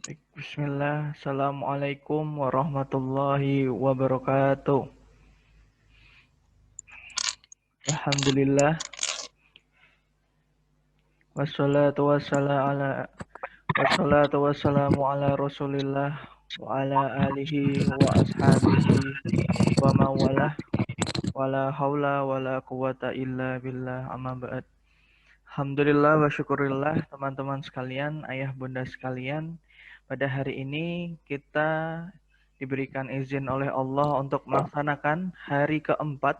Bismillah, Assalamualaikum warahmatullahi wabarakatuh. Alhamdulillah, wassalatu wassalamu ala rasulillah wa ala alihi wa ashabihi wa mawalah wala haula wala quwata illa billah amma ba'd. Alhamdulillah wa syukurillah teman-teman sekalian, ayah bunda sekalian. Pada hari ini kita diberikan izin oleh Allah untuk melaksanakan hari keempat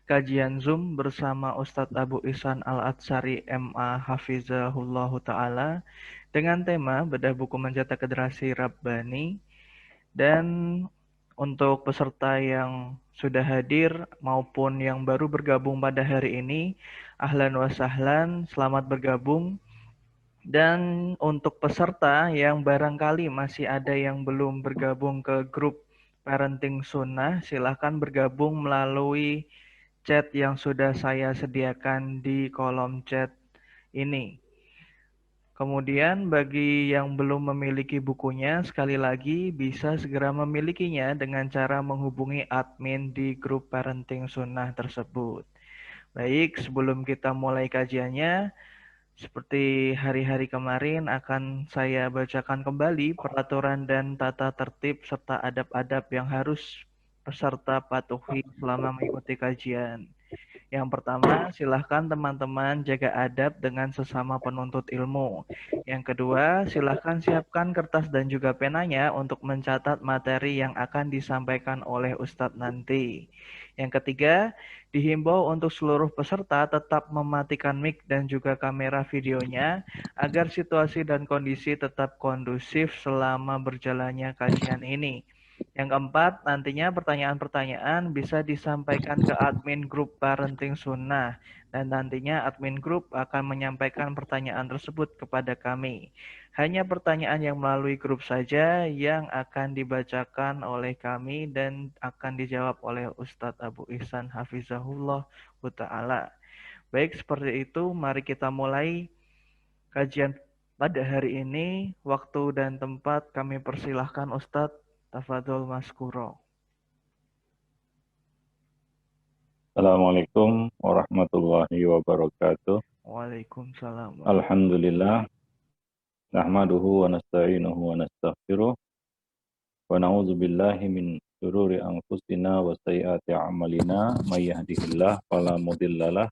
kajian Zoom bersama Ustadz Abu Ihsan Al-Atsari MA Hafizahullah Ta'ala dengan tema Bedah Buku Mencetak Generasi Rabbani. Dan untuk peserta yang sudah hadir maupun yang baru bergabung pada hari ini, ahlan wa sahlan, selamat bergabung. Dan untuk peserta yang barangkali masih ada yang belum bergabung ke grup Parenting Sunnah, silahkan bergabung melalui chat yang sudah saya sediakan di kolom chat ini. Kemudian bagi yang belum memiliki bukunya, sekali lagi bisa segera memilikinya dengan cara menghubungi admin di grup Parenting Sunnah tersebut. Baik, sebelum kita mulai kajiannya, seperti hari-hari kemarin akan saya bacakan kembali peraturan dan tata tertib serta adab-adab yang harus peserta patuhi selama mengikuti kajian. Yang pertama, silahkan teman-teman jaga adab dengan sesama penuntut ilmu. Yang kedua, silahkan siapkan kertas dan juga penanya untuk mencatat materi yang akan disampaikan oleh Ustadz nanti. Yang ketiga, dihimbau untuk seluruh peserta tetap mematikan mic dan juga kamera videonya agar situasi dan kondisi tetap kondusif selama berjalannya kajian ini. Yang keempat, nantinya pertanyaan-pertanyaan bisa disampaikan ke admin grup Parenting Sunnah dan nantinya admin grup akan menyampaikan pertanyaan tersebut kepada kami. Hanya pertanyaan yang melalui grup saja yang akan dibacakan oleh kami dan akan dijawab oleh Ustadz Abu Ihsan Hafizahullah Ta'ala. Baik, seperti itu. Mari kita mulai kajian pada hari ini. Waktu dan tempat kami persilahkan Ustadz. Tafadhol Maskuro. Assalamualaikum warahmatullahi wabarakatuh. Waalaikumsalam warahmatullahi Alhamdulillah, nahmaduhu wa nasta'inuhu wa nastaghfiruh wa na'udzu billahi min syururi anfusina wa sayyiati a'malina may yahdihillahu fala mudhillalah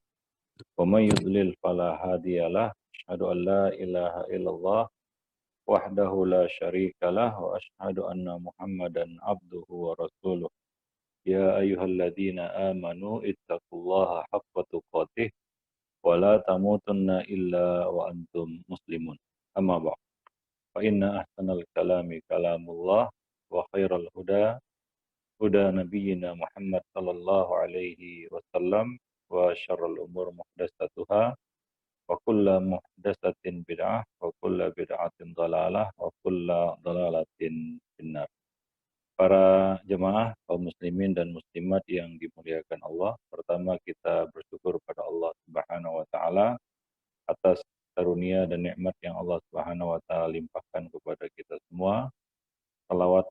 wa may yudlil fala hadiyalah. Asyhadu an la ilaha illallah wahdahu la syarikalah wa asyhadu anna Muhammadan abduhu wa rasuluh. Ya ayyuhalladzina amanu ittaqullaha haqqa tuqatih wa la tamutunna illa wa antum muslimun. Amma ba'd. Fa inna ahsanal kalami kalamullah wa khairal huda huda nabiyyina Muhammad sallallahu alaihi wasallam wa syarrul umur muhdatsatuha wa kullu muhdatsatin bid'ah wa kullu bid'atin dhalalah wa kullu dhalalatin finnar. Para jemaah kaum muslimin dan muslimat yang dimuliakan Allah, pertama kita bersyukur pada Allah Subhanahu wa taala atas karunia dan nikmat yang Allah Subhanahu wa taala limpahkan kepada kita semua. Salawat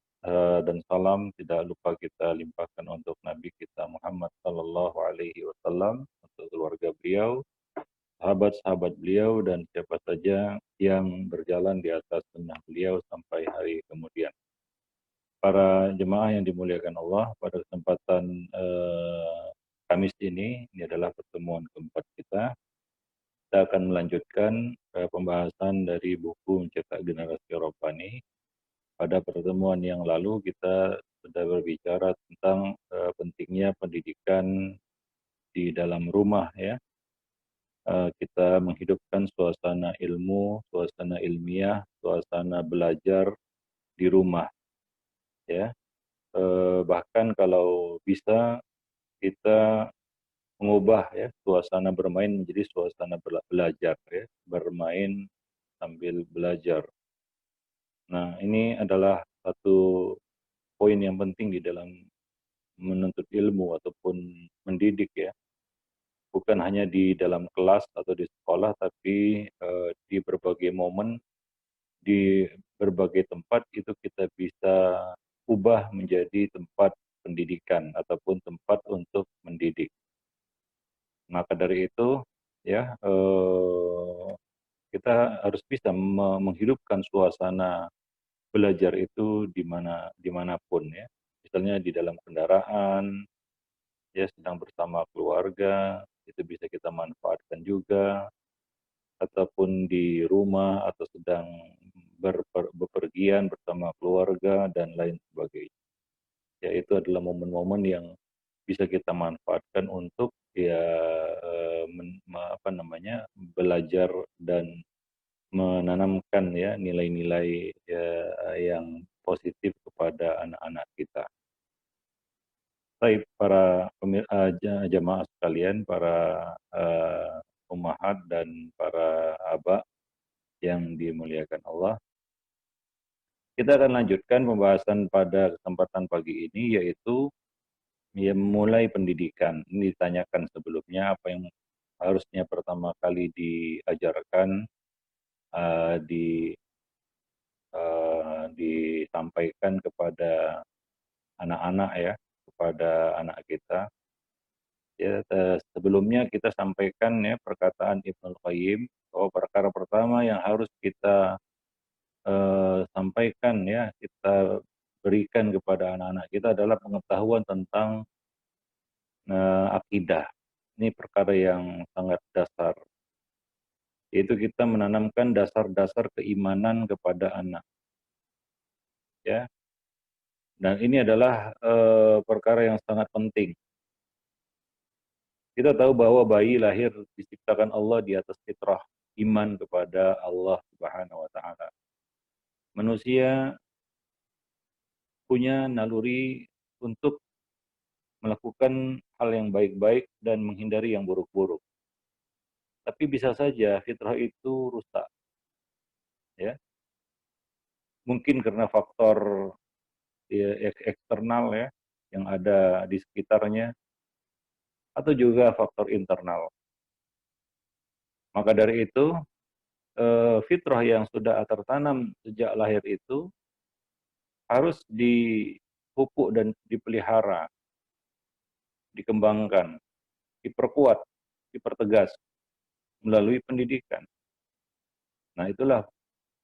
dan salam tidak lupa kita limpahkan untuk Nabi kita Muhammad sallallahu alaihi wasallam, untuk keluarga beliau, sahabat-sahabat beliau dan siapa saja yang berjalan di atas sunnah beliau sampai hari kemudian. Para jemaah yang dimuliakan Allah, pada kesempatan Kamis ini adalah pertemuan keempat kita. Kita akan melanjutkan pembahasan dari buku Mencetak Generasi Rabbani. Pada pertemuan yang lalu kita sudah berbicara tentang pentingnya pendidikan di dalam rumah ya. Kita menghidupkan suasana ilmu, suasana ilmiah, suasana belajar di rumah ya. Bahkan kalau bisa kita mengubah ya suasana bermain menjadi suasana belajar ya, bermain sambil belajar. Nah, ini adalah satu poin yang penting di dalam menuntut ilmu ataupun mendidik ya. Bukan hanya di dalam kelas atau di sekolah, tapi di berbagai momen, di berbagai tempat itu kita bisa ubah menjadi tempat pendidikan ataupun tempat untuk mendidik. Maka dari itu ya kita harus bisa menghidupkan suasana belajar itu dimanapun ya. Misalnya di dalam kendaraan, ya sedang bersama keluarga, itu bisa kita manfaatkan juga, ataupun di rumah atau sedang bepergian bersama keluarga dan lain sebagainya. Ya itu adalah momen-momen yang bisa kita manfaatkan untuk ya belajar dan menanamkan ya nilai-nilai ya, yang positif kepada anak-anak kita. Baik para jamaah sekalian, para ummahat dan para aba yang dimuliakan Allah. Kita akan lanjutkan pembahasan pada kesempatan pagi ini yaitu ya, mulai pendidikan. Ini ditanyakan sebelumnya apa yang harusnya pertama kali diajarkan, disampaikan kepada anak-anak ya, kepada anak kita. Ya, sebelumnya kita sampaikan ya perkataan Ibnul Qayyim bahwa perkara pertama yang harus kita sampaikan ya, kita berikan kepada anak-anak kita adalah pengetahuan tentang akidah. Ini perkara yang sangat dasar. Yaitu kita menanamkan dasar-dasar keimanan kepada anak. Ya. Dan ini adalah perkara yang sangat penting. Kita tahu bahwa bayi lahir diciptakan Allah di atas fitrah iman kepada Allah Subhanahu wa taala. Manusia punya naluri untuk melakukan hal yang baik-baik dan menghindari yang buruk-buruk. Tapi bisa saja fitrah itu rusak. Ya. Mungkin karena faktor ya, eksternal ya yang ada di sekitarnya atau juga faktor internal. Maka dari itu fitrah yang sudah tertanam sejak lahir itu harus dipupuk dan dipelihara, dikembangkan, diperkuat, dipertegas melalui pendidikan. Nah, itulah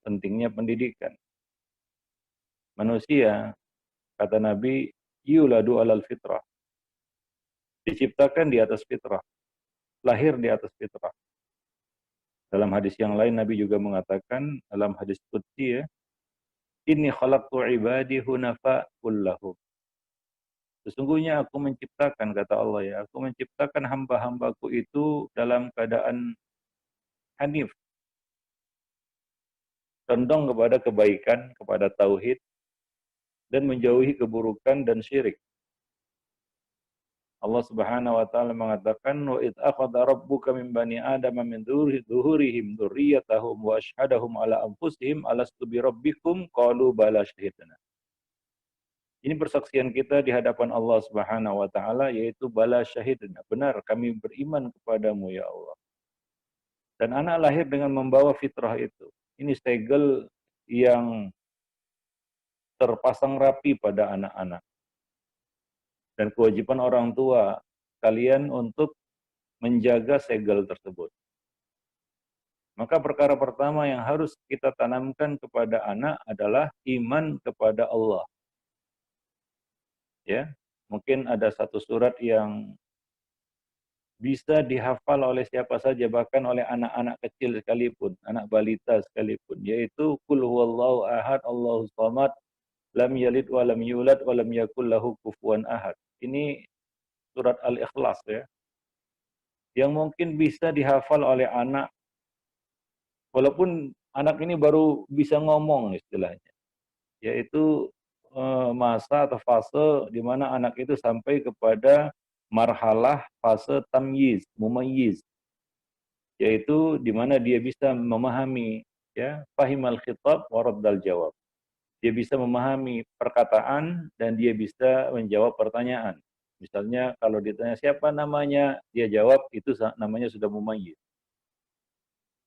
pentingnya pendidikan. Manusia, kata Nabi, yuladu alal fitrah. Diciptakan di atas fitrah, lahir di atas fitrah. Dalam hadis yang lain Nabi juga mengatakan dalam hadis qudsi ya, inni khalaqtu ibadi hunafa kullahum. Sesungguhnya aku menciptakan, kata Allah ya, aku menciptakan hamba-hambaku itu dalam keadaan hanif, condong kepada kebaikan, kepada tauhid, dan menjauhi keburukan dan syirik. Allah Subhanahu wa taala mengatakan wa id akhadha rabbuka min bani adama min dhuhurihim dzurriyyatahum wa asyhadahum ala anfusihim alastu bi rabbikum qalu bala syahidna. Ini persaksian kita di hadapan Allah Subhanahu wa taala yaitu bala syahidna. Benar kami beriman kepadamu ya Allah. Dan anak lahir dengan membawa fitrah itu. Ini segel yang terpasang rapi pada anak-anak. Dan kewajiban orang tua kalian untuk menjaga segel tersebut. Maka perkara pertama yang harus kita tanamkan kepada anak adalah iman kepada Allah. Ya, mungkin ada satu surat yang bisa dihafal oleh siapa saja, bahkan oleh anak-anak kecil sekalipun, anak balita sekalipun, yaitu Qul huwallahu ahad, Allahus samad, lam yalid wa lam yulad wa lam yakul lahu kufuwan ahad. Ini surat Al-Ikhlas ya. Yang mungkin bisa dihafal oleh anak, walaupun anak ini baru bisa ngomong istilahnya. Yaitu masa atau fase di mana anak itu sampai kepada marhalah fase tamyiz, mumayyiz. Yaitu di mana dia bisa memahami ya, fahimal khitab wa raddal jawab. Dia bisa memahami perkataan dan dia bisa menjawab pertanyaan. Misalnya kalau ditanya siapa namanya, dia jawab itu namanya sudah mumayyiz.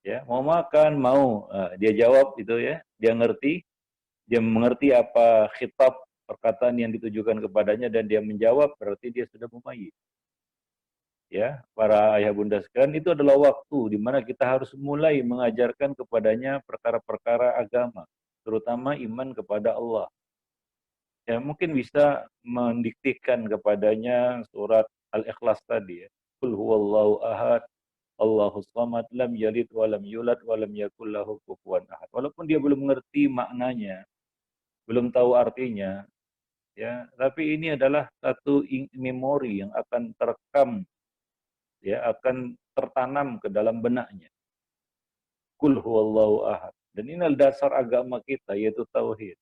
Ya, mau makan, mau, dia jawab itu ya, dia ngerti, dia mengerti apa khitab perkataan yang ditujukan kepadanya dan dia menjawab, berarti dia sudah mumayyiz. Ya, para ayah bunda sekalian, itu adalah waktu di mana kita harus mulai mengajarkan kepadanya perkara-perkara agama, terutama iman kepada Allah. Ya, mungkin bisa mendiktikan kepadanya surat Al-Ikhlas tadi ya. Qul huwallahu ahad, Allahus samad, lam yalid wa lam yulad wa lam yakul lahu kufuwan ahad. Walaupun dia belum mengerti maknanya, belum tahu artinya, ya, tapi ini adalah satu memori yang akan terekam, ya, akan tertanam ke dalam benaknya. Qul huwallahu ahad. Dan ini adalah dasar agama kita, yaitu tauhid.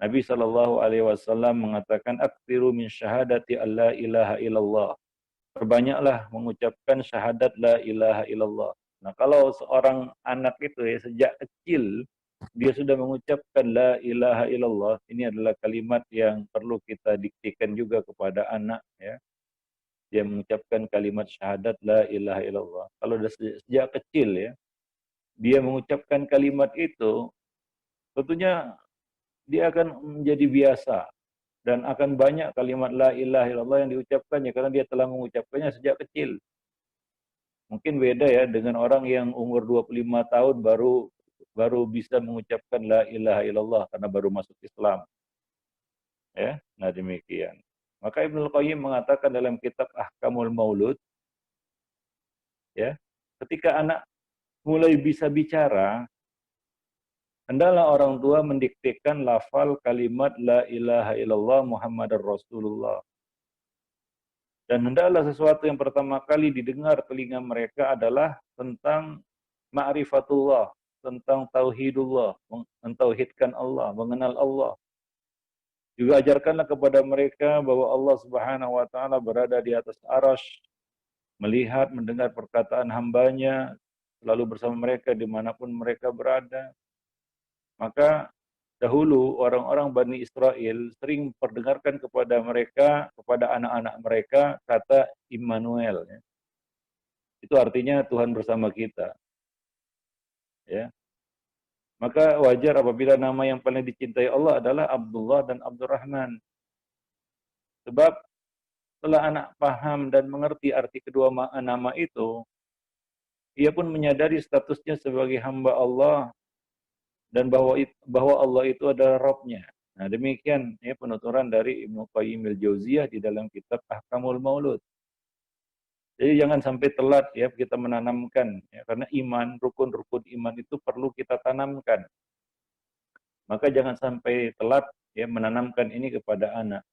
Nabi SAW mengatakan, "Aktsiru min syahadati alla ilaha illallah." Perbanyaklah mengucapkan syahadat la ilaha illallah. Nah, kalau seorang anak itu ya sejak kecil dia sudah mengucapkan la ilaha illallah, ini adalah kalimat yang perlu kita diktikan juga kepada anak ya. Dia mengucapkan kalimat syahadat la ilaha illallah. Kalau sejak kecil ya, dia mengucapkan kalimat itu, tentunya dia akan menjadi biasa dan akan banyak kalimat la ilaha illallah yang diucapkannya karena dia telah mengucapkannya sejak kecil. Mungkin beda ya dengan orang yang umur 25 tahun baru bisa mengucapkan la ilaha illallah karena baru masuk Islam. Ya, nah demikian. Maka Ibnu Qayyim mengatakan dalam kitab Ahkamul Maulud, ya, ketika anak mulai bisa bicara, hendaklah orang tua mendiktekan lafal kalimat la ilaha illallah Muhammadar Rasulullah. Dan hendaklah sesuatu yang pertama kali didengar telinga mereka adalah tentang ma'rifatullah, tentang tauhidullah, mentauhidkan Allah, mengenal Allah. Juga ajarkanlah kepada mereka bahwa Allah Subhanahu wa taala berada di atas arasy, melihat, mendengar perkataan hambanya, selalu bersama mereka dimanapun mereka berada. Maka dahulu orang-orang Bani Israel sering perdengarkan kepada mereka, kepada anak-anak mereka, kata Immanuel. Ya. Itu artinya Tuhan bersama kita. Ya. Maka wajar apabila nama yang paling dicintai Allah adalah Abdullah dan Abdurrahman. Sebab setelah anak paham dan mengerti arti kedua nama itu, ia pun menyadari statusnya sebagai hamba Allah dan bahwa Allah itu adalah Rabb-Nya. Nah, demikian ya penuturan dari Ibnu Qayyim al-Jauziyah di dalam kitab Ahkamul Maulud. Jadi jangan sampai telat ya kita menanamkan ya, karena iman, rukun-rukun iman itu perlu kita tanamkan. Maka jangan sampai telat ya menanamkan ini kepada anak.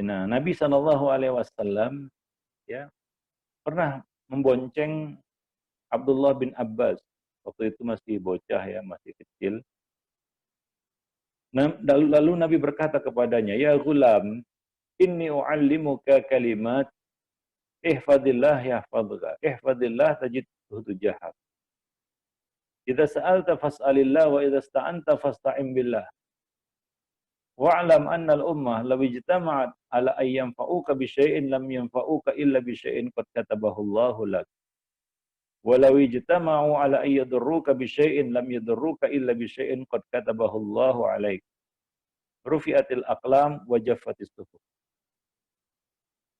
Nah, Nabi SAW ya pernah membonceng Abdullah bin Abbas. Waktu itu masih bocah ya, masih kecil. Nah, lalu Nabi berkata kepadanya, "Ya gulam, inni u'allimuka kalimat, ihfadillah yahfadka, ihfadillah tajidhu tujahak. Idza sa'alta fas'alillah wa idza ista'anta fasta'in billah. Wa'lam anna al-ummah law ijtama'at ala an yanfa'uka bi syai'in lam yanfa'uka illa bi syai'in qad katabahu Allahu lak. Walau ijtama'u ala an yadurruka bi syai'in lam yadurruka illa bi syai'in qad katabahu Allahu 'alaik. Rufi'atil aqlam wa jaffatis suhuf."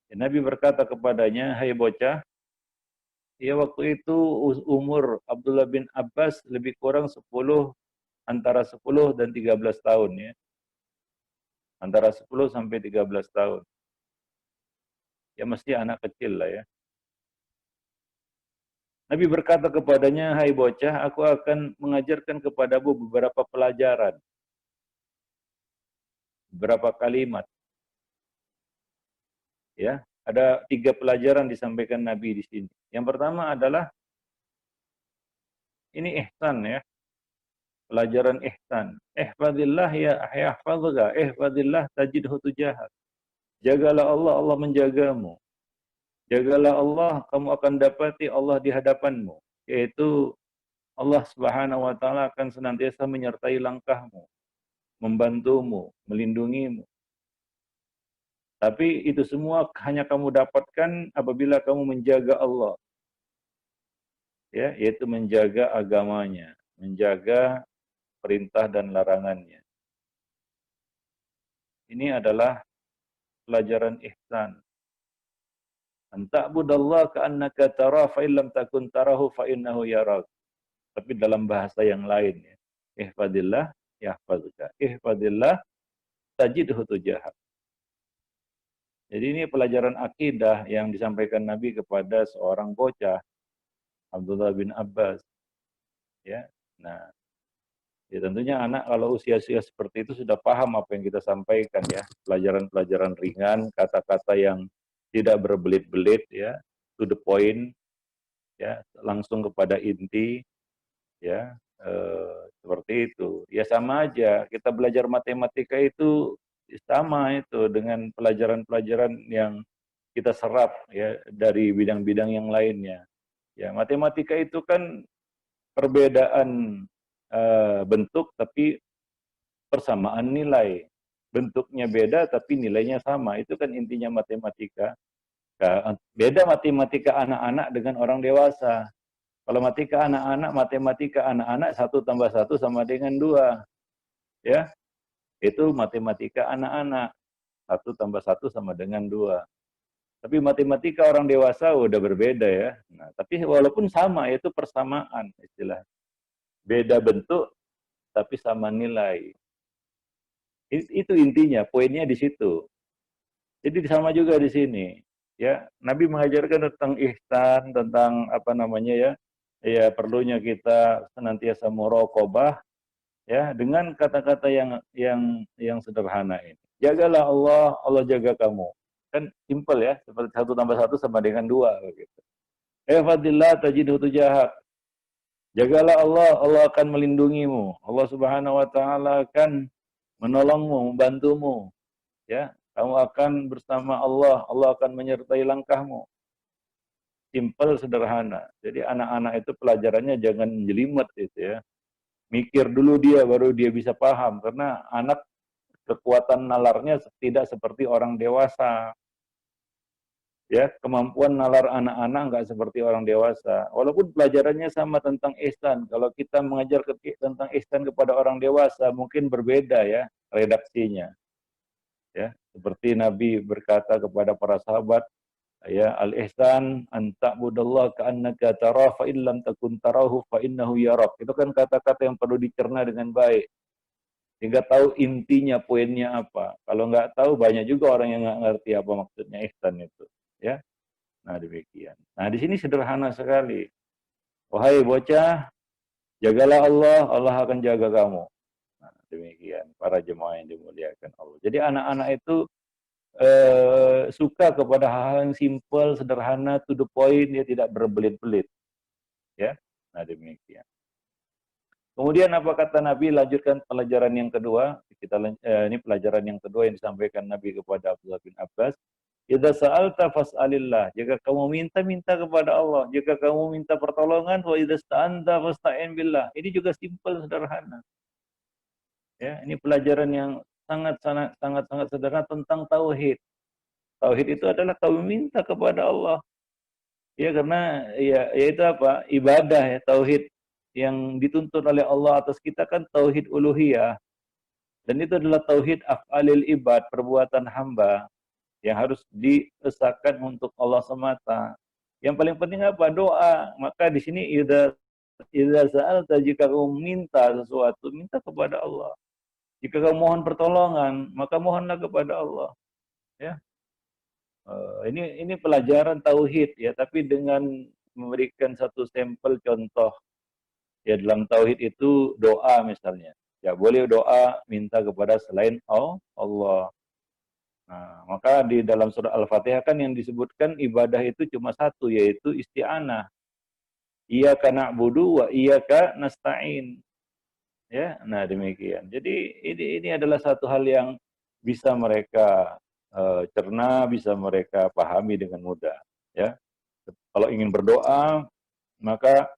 Nabi berkata kepadanya, "Hai bocah, ya waktu itu umur Abdullah bin Abbas lebih kurang antara 10 dan 13 tahun ya. Antara 10 sampai 13 tahun. Ya mesti anak kecil lah ya. Nabi berkata kepadanya, "Hai bocah, aku akan mengajarkan kepadamu beberapa pelajaran. Beberapa kalimat." Ya, ada 3 pelajaran disampaikan Nabi di sini. Yang pertama adalah ini ihsan ya. Pelajaran ihsan. Ihfadillah ya yahfadhuka, ihfadillah tajidhu tujahak. Jagalah Allah, Allah menjagamu. Jagalah Allah, kamu akan dapati Allah di hadapanmu. Yaitu Allah Subhanahu wa taala akan senantiasa menyertai langkahmu, membantumu, melindungimu. Tapi itu semua hanya kamu dapatkan apabila kamu menjaga Allah. Ya, yaitu menjaga agamanya, menjaga perintah dan larangannya. Ini adalah pelajaran ihsan. Anta'budallah ka'annaka tara fa illam takun tarahu fa innahu yarak. Tapi dalam bahasa yang lain ya. Ihfadillah yahfazuka. Ihfadillah tajidhu tujahak. Jadi ini pelajaran akidah yang disampaikan Nabi kepada seorang bocah, Abdullah bin Abbas. Ya, nah, ya tentunya anak kalau usia-usia seperti itu sudah paham apa yang kita sampaikan ya, pelajaran-pelajaran ringan, kata-kata yang tidak berbelit-belit ya, to the point, ya, langsung kepada inti, ya, seperti itu. Ya sama aja, kita belajar matematika itu sama itu dengan pelajaran-pelajaran yang kita serap ya dari bidang-bidang yang lainnya. Ya, matematika itu kan perbedaan bentuk tapi persamaan nilai. Bentuknya beda tapi nilainya sama. Itu kan intinya matematika. Nah, beda matematika anak-anak dengan orang dewasa. Kalau matematika anak-anak 1 tambah 1 sama dengan 2. Ya, itu matematika anak-anak. 1 tambah 1 sama dengan 2. Tapi matematika orang dewasa udah berbeda ya. Nah, tapi walaupun sama, itu persamaan istilah. Beda bentuk, tapi sama nilai. Itu intinya, poinnya di situ. Jadi sama juga di sini. Ya, Nabi mengajarkan tentang ihsan, tentang apa namanya ya, ya perlunya kita senantiasa muraqabah ya dengan kata-kata yang sederhana ini. Jagalah Allah, Allah jaga kamu. Kan simple ya, seperti 1 tambah 1 sama dengan 2 begitu. Ihfadillah tajidhu tujahak. Jagalah Allah, Allah akan melindungimu. Allah Subhanahu wa taala akan menolongmu, membantumu. Ya, kamu akan bersama Allah, Allah akan menyertai langkahmu. Simple, sederhana. Jadi anak-anak itu pelajarannya jangan jelimet itu ya. Mikir dulu dia baru dia bisa paham karena anak kekuatan nalarnya tidak seperti orang dewasa. Ya, kemampuan nalar anak-anak nggak seperti orang dewasa. Walaupun pelajarannya sama tentang ihsan, kalau kita mengajar tentang ihsan kepada orang dewasa mungkin berbeda ya redaksinya. Ya, seperti Nabi berkata kepada para sahabat, ya, al-ihsan an ta'budallaha ka'annaka tarahu fa illam takun tarahu fa innahu yarak. Itu kan kata-kata yang perlu dicerna dengan baik. Sehingga tahu intinya, poinnya apa. Kalau nggak tahu, banyak juga orang yang nggak ngerti apa maksudnya ihsan itu. Ya, nah demikian. Nah di sini sederhana sekali. Wahai bocah, jagalah Allah, Allah akan jaga kamu. Nah demikian para jemaah yang dimuliakan Allah. Jadi anak-anak itu suka kepada hal-hal yang simple, sederhana, to the point, dia tidak berbelit-belit. Ya, nah demikian. Kemudian apa kata Nabi? Lanjutkan pelajaran yang kedua. Ini pelajaran yang kedua yang disampaikan Nabi kepada Abdullah bin Abbas. Idza sa'alta fas'alillah. Jika kamu minta kepada Allah. Jika kamu minta pertolongan, wa idza sta'anta fasta'in billah. Ini juga simpel, sederhana. Ya, ini pelajaran yang sangat sederhana tentang tauhid. Tauhid itu adalah kamu minta kepada Allah. Ya, karena ya itu apa? Ibadah ya, tauhid yang dituntut oleh Allah atas kita kan tauhid uluhiyah. Dan itu adalah tauhid af'alil ibad, perbuatan hamba yang harus diesahkan untuk Allah semata. Yang paling penting apa? Doa. Maka di sini idza sa'alta, jika kamu minta sesuatu, minta kepada Allah. Jika kamu mohon pertolongan, maka mohonlah kepada Allah. Ya. Ini pelajaran tauhid ya, tapi dengan memberikan satu sampel contoh. Ya, dalam tauhid itu doa misalnya. Ya, boleh doa minta kepada selain Allah. Nah, maka di dalam surah Al-Fatihah kan yang disebutkan ibadah itu cuma satu, yaitu isti'anah. Iyyaka na'budu wa iyyaka nasta'in. Ya, nah demikian. Jadi ini adalah satu hal yang bisa mereka cerna, bisa mereka pahami dengan mudah. Ya, kalau ingin berdoa, maka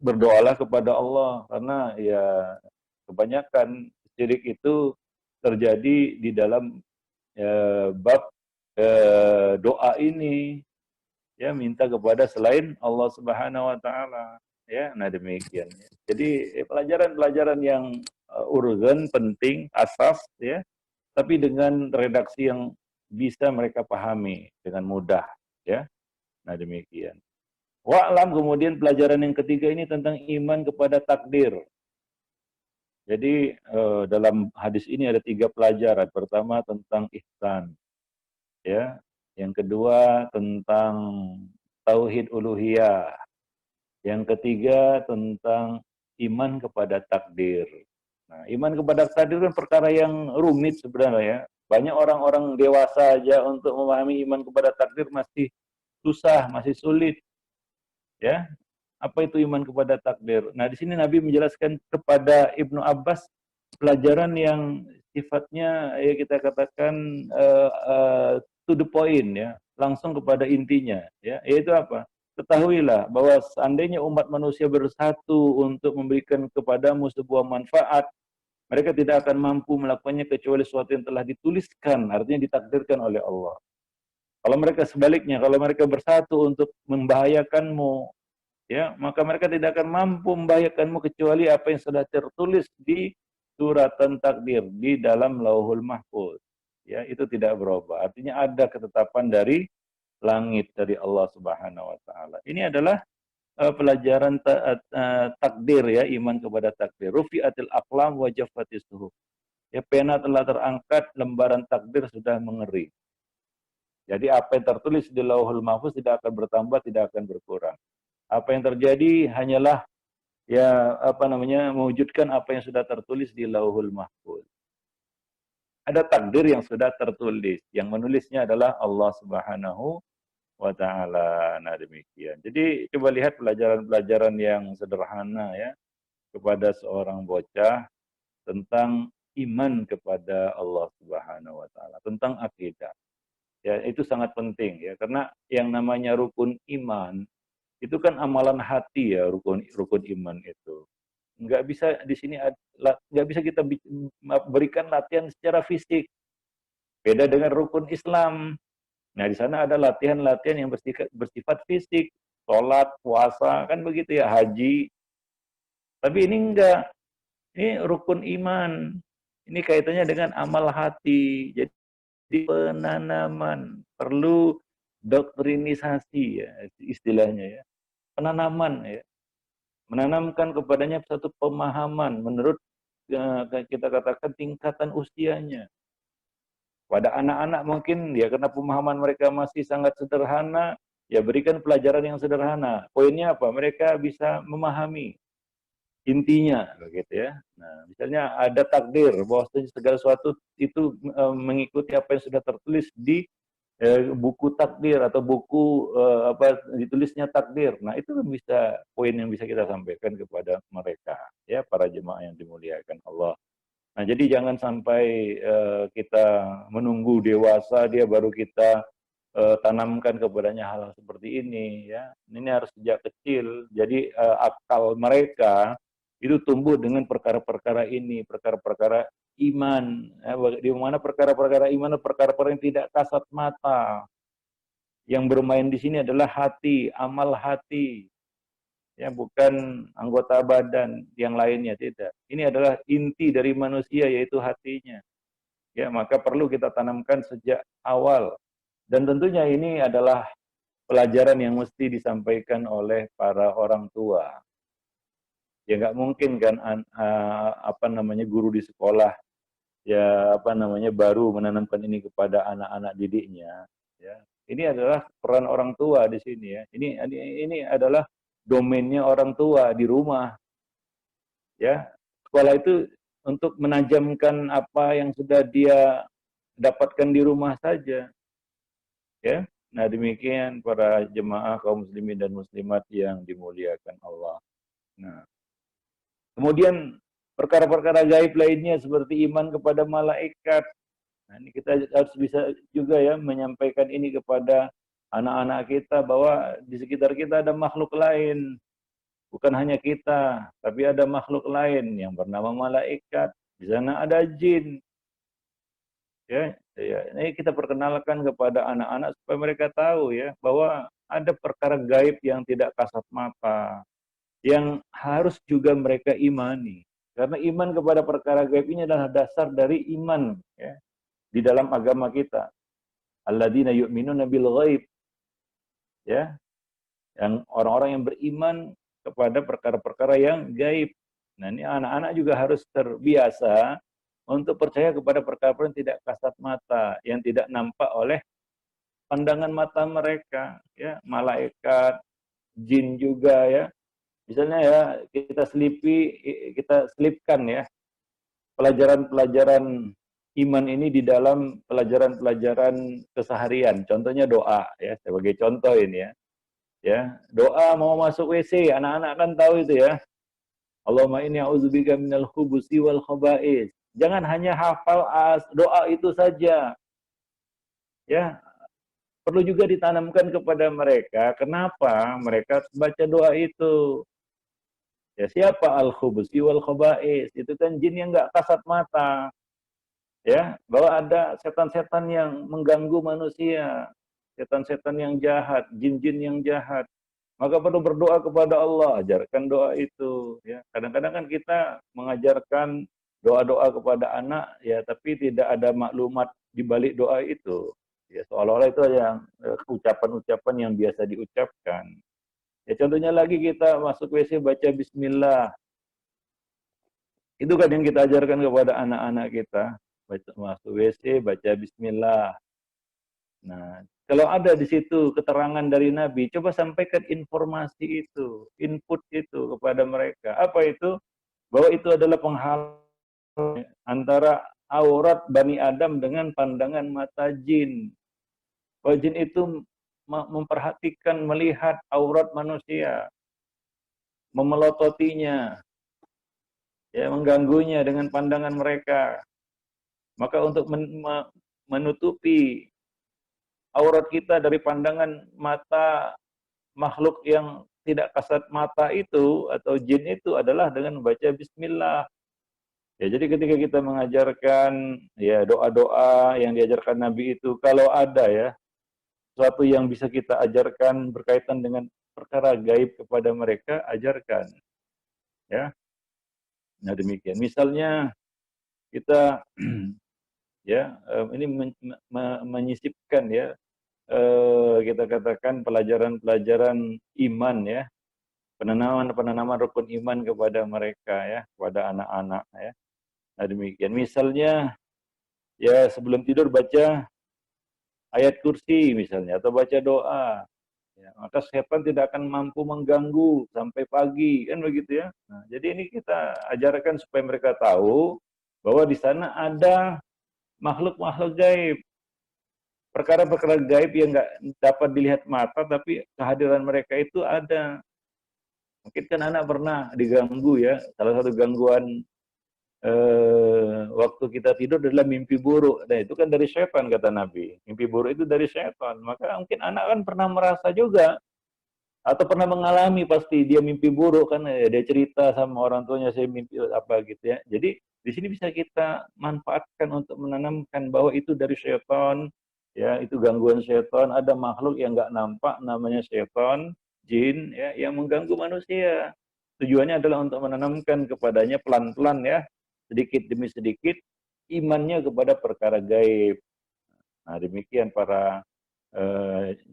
berdoalah kepada Allah, karena ya kebanyakan syirik itu terjadi di dalam bab doa ini, ya, minta kepada selain Allah Subhanahu wa taala. Ya, nah demikian. Jadi pelajaran-pelajaran yang urgen, penting, asas, ya, tapi dengan redaksi yang bisa mereka pahami dengan mudah, ya. Nah, demikian. Wa'lam, kemudian pelajaran yang ketiga ini tentang iman kepada takdir. Jadi dalam hadis ini ada 3 pelajaran. Pertama tentang ihsan, ya. Yang kedua tentang tauhid uluhiyah. Yang ketiga tentang iman kepada takdir. Nah, iman kepada takdir kan perkara yang rumit sebenarnya, ya. Banyak orang-orang dewasa aja untuk memahami iman kepada takdir masih susah, masih sulit, ya. Apa itu iman kepada takdir? Nah, di sini Nabi menjelaskan kepada Ibnu Abbas pelajaran yang sifatnya, ya, kita katakan to the point, ya, langsung kepada intinya, ya, yaitu apa? Ketahuilah bahwa seandainya umat manusia bersatu untuk memberikan kepadamu sebuah manfaat, mereka tidak akan mampu melakukannya kecuali sesuatu yang telah dituliskan, artinya ditakdirkan oleh Allah. Kalau mereka sebaliknya, kalau mereka bersatu untuk membahayakanmu, ya, maka mereka tidak akan mampu membahayakanmu kecuali apa yang sudah tertulis di suratan takdir di dalam Lauhul Mahfuz. Ya, itu tidak berubah. Artinya ada ketetapan dari langit dari Allah Subhanahu wa taala. Ini adalah pelajaran takdir, ya, iman kepada takdir. Rufi'atil aqlam wa jaffatis suhuf. Ya, pena telah terangkat, lembaran takdir sudah mengering. Jadi apa yang tertulis di Lauhul Mahfuz tidak akan bertambah, tidak akan berkurang. Apa yang terjadi hanyalah, ya, mewujudkan apa yang sudah tertulis di Lauhul Mahfuz. Ada takdir yang sudah tertulis, yang menulisnya adalah Allah Subhanahu wa taala. Nah, demikian. Jadi coba lihat pelajaran-pelajaran yang sederhana, ya, kepada seorang bocah tentang iman kepada Allah Subhanahu wa taala, tentang akidah. Ya, itu sangat penting, ya, karena yang namanya rukun iman itu kan amalan hati, ya, rukun iman itu. Nggak bisa di sini nggak bisa kita berikan latihan secara fisik. Beda dengan rukun Islam. Nah, di sana ada latihan-latihan yang bersifat fisik, sholat, puasa, kan begitu, ya, haji. Tapi ini enggak. Ini rukun iman. Ini kaitannya dengan amal hati. Jadi penanaman, perlu doktrinisasi, ya, istilahnya, ya. Penanaman, ya. Menanamkan kepadanya satu pemahaman menurut kita katakan tingkatan usianya. Pada anak-anak mungkin, ya, karena pemahaman mereka masih sangat sederhana, ya, berikan pelajaran yang sederhana. Poinnya apa? Mereka bisa memahami intinya, begitu, ya. Nah, misalnya ada takdir bahwa segala sesuatu itu mengikuti apa yang sudah tertulis di buku takdir atau buku ditulisnya takdir. Nah, itu bisa poin yang bisa kita sampaikan kepada mereka, ya, para jemaah yang dimuliakan Allah. Nah, jadi jangan sampai kita menunggu dewasa dia baru kita tanamkan kepadanya hal seperti ini, ya. Ini harus sejak kecil. Jadi akal mereka itu tumbuh dengan perkara-perkara ini, perkara-perkara iman. Di mana perkara-perkara iman, perkara-perkara yang tidak kasat mata. Yang bermain di sini adalah hati, amal hati, ya, bukan anggota badan yang lainnya, tidak. Ini adalah inti dari manusia, yaitu hatinya. Ya, maka perlu kita tanamkan sejak awal. Dan tentunya ini adalah pelajaran yang mesti disampaikan oleh para orang tua. Ya, nggak mungkin kan guru di sekolah, ya, baru menanamkan ini kepada anak-anak didiknya, ya. Ini adalah peran orang tua di sini, ya. Ini adalah domainnya orang tua di rumah, ya. Sekolah itu untuk menajamkan apa yang sudah dia dapatkan di rumah saja, ya. Nah, demikian para jemaah kaum muslimin dan muslimat yang dimuliakan Allah. Nah, kemudian perkara-perkara gaib lainnya seperti iman kepada malaikat. Nah, ini kita harus bisa juga, ya, menyampaikan ini kepada anak-anak kita bahwa di sekitar kita ada makhluk lain. Bukan hanya kita, tapi ada makhluk lain yang bernama malaikat. Di sana ada jin. Ya, ini kita perkenalkan kepada anak-anak supaya mereka tahu, ya, bahwa ada perkara gaib yang tidak kasat mata, yang harus juga mereka imani. Karena iman kepada perkara gaib ini adalah dasar dari iman ya, di dalam agama kita. Alladzina yu'minuna bil ghaib. Ya, yang orang-orang yang beriman kepada perkara-perkara yang gaib. Nah, ini anak-anak juga harus terbiasa untuk percaya kepada perkara-perkara yang tidak kasat mata, yang tidak nampak oleh pandangan mata mereka, ya, malaikat, jin juga ya. Misalnya ya, kita selipkan ya pelajaran-pelajaran iman ini di dalam pelajaran-pelajaran keseharian. Contohnya doa ya, sebagai contoh ini ya. Ya, doa mau masuk WC, anak-anak kan tahu itu ya. Allahumma inni a'udzubika minal khubusi wal khaba'is. Jangan hanya hafal doa itu saja. Ya, perlu juga ditanamkan kepada mereka. Kenapa mereka baca doa itu? Ya, siapa al-khubusi wal khaba'is? Itu kan jin yang nggak kasat mata. Ya, bahwa ada setan-setan yang mengganggu manusia. Setan-setan yang jahat, jin-jin yang jahat. Maka perlu berdoa kepada Allah, ajarkan doa itu. Ya, kadang-kadang kan kita mengajarkan doa-doa kepada anak, ya, tapi tidak ada maklumat di balik doa itu. Ya, seolah-olah itu yang ucapan-ucapan yang biasa diucapkan. Ya, contohnya lagi kita masuk WC baca Bismillah. Itu kan yang kita ajarkan kepada anak-anak kita. Masuk WC baca Bismillah. Nah, kalau ada di situ keterangan dari Nabi, coba sampaikan informasi itu, input itu kepada mereka. Apa itu? Bahwa itu adalah penghalang antara aurat Bani Adam dengan pandangan mata jin. Bahwa jin itu memperhatikan, melihat aurat manusia, memelototinya, ya, mengganggunya dengan pandangan mereka. Maka untuk menutupi aurat kita dari pandangan mata makhluk yang tidak kasat mata itu atau jin itu adalah dengan membaca Bismillah. Ya, jadi ketika kita mengajarkan ya doa-doa yang diajarkan Nabi itu, kalau ada ya sesuatu yang bisa kita ajarkan berkaitan dengan perkara gaib kepada mereka, ajarkan. Ya, nah demikian. Misalnya kita ya ini menyisipkan ya kita katakan pelajaran-pelajaran iman ya, penanaman rukun iman kepada mereka ya, kepada anak-anak ya. Nah demikian. Misalnya ya sebelum tidur baca ayat kursi misalnya atau baca doa. Ya, maka setan tidak akan mampu mengganggu sampai pagi kan begitu ya. Nah, jadi ini kita ajarkan supaya mereka tahu bahwa di sana ada makhluk-makhluk gaib. Perkara-perkara gaib yang nggak dapat dilihat mata, tapi kehadiran mereka itu ada. Mungkin kan anak pernah diganggu ya. Salah satu gangguan waktu kita tidur adalah mimpi buruk. Nah itu kan dari setan kata Nabi. Mimpi buruk itu dari setan. Maka mungkin anak kan pernah merasa juga. Atau pernah mengalami pasti dia mimpi buruk kan. Dia cerita sama orang tuanya saya mimpi apa gitu ya. Jadi di sini bisa kita manfaatkan untuk menanamkan bahwa itu dari setan. Ya, itu gangguan setan. Ada makhluk yang nggak nampak namanya setan, jin ya, yang mengganggu manusia. Tujuannya adalah untuk menanamkan kepadanya pelan-pelan ya, sedikit demi sedikit imannya kepada perkara gaib. Nah, demikian para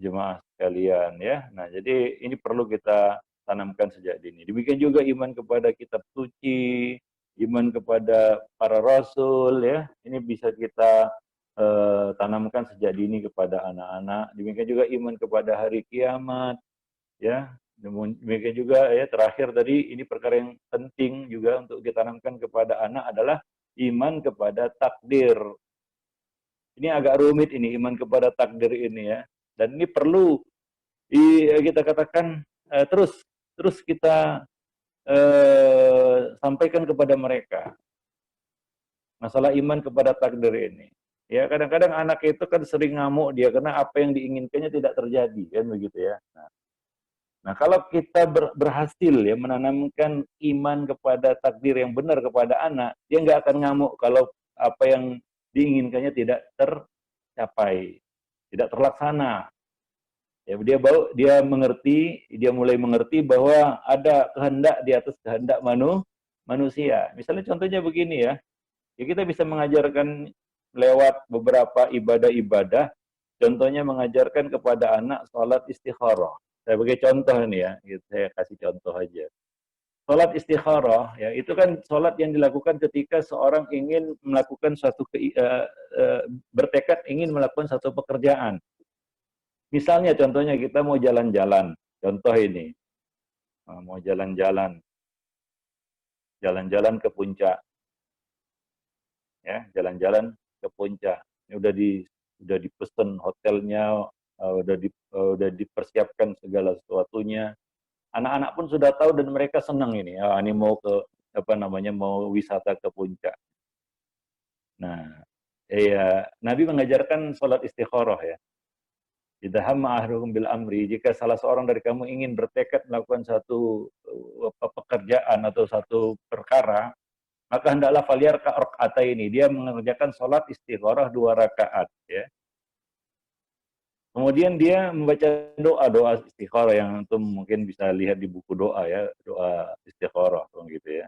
jemaah sekalian ya. Nah, jadi ini perlu kita tanamkan sejak dini. Demikian juga iman kepada kitab suci, iman kepada para rasul ya. Ini bisa kita tanamkan sejak dini kepada anak-anak. Demikian juga iman kepada hari kiamat ya. Demikian juga ya terakhir tadi ini perkara yang penting juga untuk ditanamkan kepada anak adalah iman kepada takdir. Ini agak rumit ini iman kepada takdir ini ya. Dan ini perlu kita katakan terus kita sampaikan kepada mereka masalah iman kepada takdir ini. Ya kadang-kadang anak itu kan sering ngamuk dia karena apa yang diinginkannya tidak terjadi kan begitu ya. Nah, kalau kita berhasil ya menanamkan iman kepada takdir yang benar kepada anak, dia nggak akan ngamuk kalau apa yang diinginkannya tidak tercapai, tidak terlaksana. Ya, dia mulai mengerti bahwa ada kehendak di atas kehendak manusia. Misalnya contohnya begini ya, ya kita bisa mengajarkan lewat beberapa ibadah-ibadah, contohnya mengajarkan kepada anak sholat istikharah. Saya bagi contoh nih ya, gitu, saya kasih contoh aja. Sholat istikharah, ya itu kan sholat yang dilakukan ketika seorang ingin melakukan bertekad ingin melakukan satu pekerjaan. Misalnya contohnya kita mau jalan-jalan, contoh ini, mau jalan-jalan ke puncak, ya jalan-jalan ke puncak. Ini udah dipesan hotelnya, udah dipersiapkan segala sesuatunya. Anak-anak pun sudah tahu dan mereka senang ini. Ini mau ke mau wisata ke puncak. Nah, Nabi mengajarkan sholat istikharah ya. Idza hamma ahadukum bil amri, jika salah seorang dari kamu ingin bertekad melakukan satu pekerjaan atau satu perkara, maka hendaklah falyarka ini, dia mengerjakan sholat istikharah 2 rakaat ya. Kemudian dia membaca doa istikharah yang antum mungkin bisa lihat di buku doa ya, doa istikharah gitu ya.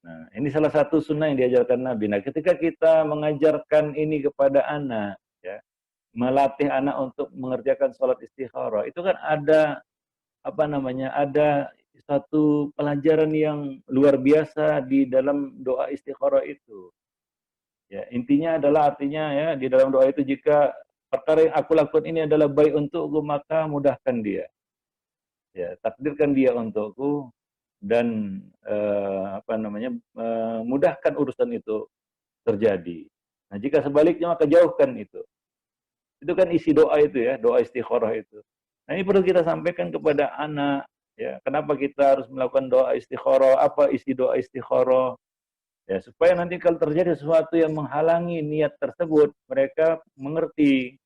Nah, ini salah satu sunnah yang diajarkan Nabi. Nah, ketika kita mengajarkan ini kepada anak ya, melatih anak untuk mengerjakan sholat istikharah, itu kan ada ada satu pelajaran yang luar biasa di dalam doa istikharah itu. Ya, intinya adalah artinya ya di dalam doa itu, jika perkara yang aku lakukan ini adalah baik untukku, maka mudahkan dia. Ya, takdirkan dia untukku dan mudahkan urusan itu terjadi. Nah, jika sebaliknya maka jauhkan itu. Itu kan isi doa itu ya, doa istikharah itu. Nah, ini perlu kita sampaikan kepada anak ya, kenapa kita harus melakukan doa istikharah, apa isi doa istikharah. Ya, supaya nanti kalau terjadi sesuatu yang menghalangi niat tersebut, mereka mengerti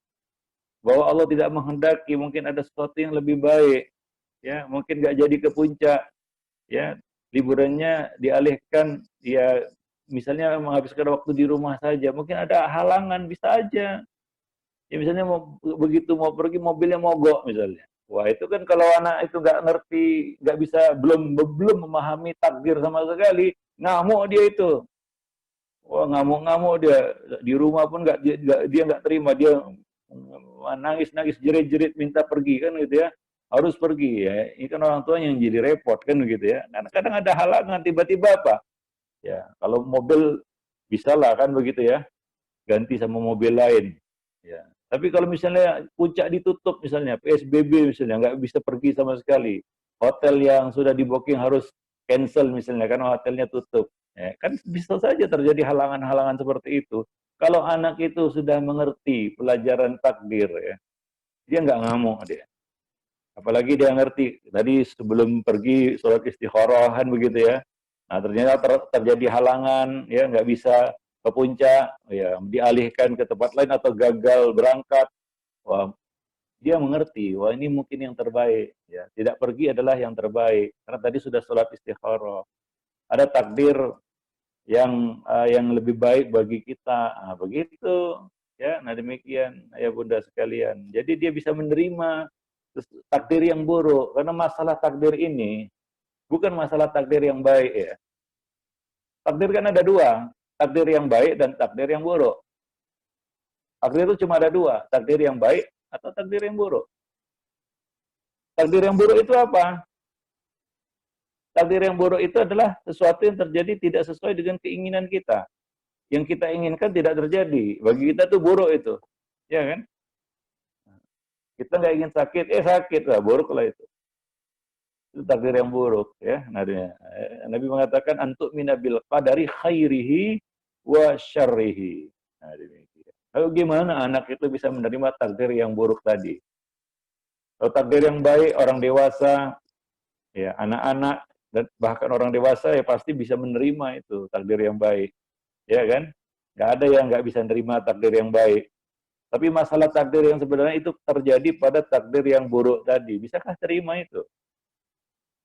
bahwa Allah tidak menghendaki, mungkin ada sesuatu yang lebih baik. Ya, mungkin nggak jadi ke puncak, ya, liburannya dialihkan, ya, misalnya menghabiskan waktu di rumah saja. Mungkin ada halangan, bisa aja. Ya, misalnya begitu mau pergi mobilnya mogok misalnya. Wah, itu kan kalau anak itu nggak ngerti, nggak bisa, belum memahami takdir sama sekali, ngamuk dia itu. Wah, ngamuk-ngamuk dia, di rumah pun dia nggak terima, dia nangis jerit-jerit minta pergi kan gitu ya, harus pergi ya. Ini kan orang tua yang jadi repot kan gitu ya. Kadang-kadang ada halangan tiba-tiba apa? Ya, kalau mobil bisa lah kan begitu ya, ganti sama mobil lain. Ya. Tapi kalau misalnya puncak ditutup misalnya, PSBB misalnya, nggak bisa pergi sama sekali. Hotel yang sudah di booking harus cancel misalnya, karena hotelnya tutup. Ya, kan bisa saja terjadi halangan-halangan seperti itu. Kalau anak itu sudah mengerti pelajaran takdir, ya, dia nggak ngamuk dia. Apalagi dia ngerti, tadi sebelum pergi sholat istikharahan begitu ya. Nah, ternyata terjadi halangan, ya nggak bisa ke puncak, ya dialihkan ke tempat lain atau gagal berangkat. Wah, dia mengerti, wah ini mungkin yang terbaik. Ya, tidak pergi adalah yang terbaik, karena tadi sudah sholat istikharah. Ada takdir yang lebih baik bagi kita. Nah, begitu, ya. Nah, demikian, ya bunda sekalian. Jadi dia bisa menerima takdir yang buruk, karena masalah takdir ini bukan masalah takdir yang baik ya. Takdir kan ada 2, takdir yang baik dan takdir yang buruk. Takdir itu cuma ada 2, takdir yang baik atau takdir yang buruk. Takdir yang buruk itu apa? Takdir yang buruk itu adalah sesuatu yang terjadi tidak sesuai dengan keinginan kita. Yang kita inginkan tidak terjadi. Bagi kita itu buruk itu. Ya kan? Kita nggak ingin sakit, sakit lah, buruk lah itu. Itu takdir yang buruk ya. Nabi mengatakan antuk minabil qadari khairihi wa syarrihi. Nah, demikian. Lalu gimana anak itu bisa menerima takdir yang buruk tadi? Kalau takdir yang baik, orang dewasa, ya anak-anak dan bahkan orang dewasa ya pasti bisa menerima itu takdir yang baik, ya kan? Nggak ada yang nggak bisa menerima takdir yang baik. Tapi masalah takdir yang sebenarnya itu terjadi pada takdir yang buruk tadi. Bisakah terima itu?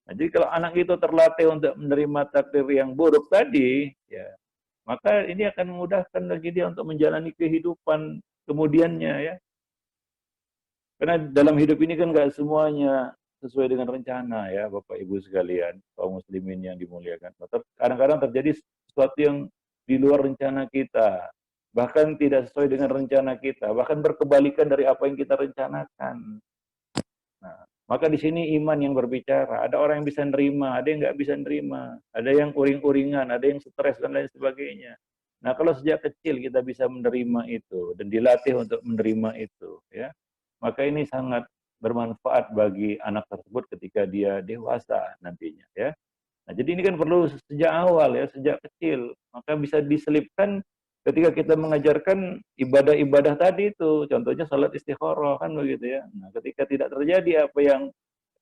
Nah, jadi kalau anak itu terlatih untuk menerima takdir yang buruk tadi, ya, maka ini akan memudahkan bagi dia untuk menjalani kehidupan kemudiannya ya. Karena dalam hidup ini kan nggak semuanya sesuai dengan rencana ya Bapak Ibu sekalian, kaum muslimin yang dimuliakan. Kadang-kadang terjadi sesuatu yang di luar rencana kita, bahkan tidak sesuai dengan rencana kita, bahkan berkebalikan dari apa yang kita rencanakan. Nah, maka di sini iman yang berbicara. Ada orang yang bisa nerima, ada yang nggak bisa nerima, ada yang uring-uringan, ada yang stres dan lain sebagainya. Nah, kalau sejak kecil kita bisa menerima itu dan dilatih untuk menerima itu, ya, maka ini sangat bermanfaat bagi anak tersebut ketika dia dewasa nantinya, ya. Nah, jadi ini kan perlu sejak awal ya, sejak kecil. Maka bisa diselipkan ketika kita mengajarkan ibadah-ibadah tadi itu. Contohnya salat istikharah kan begitu ya. Nah, ketika tidak terjadi apa yang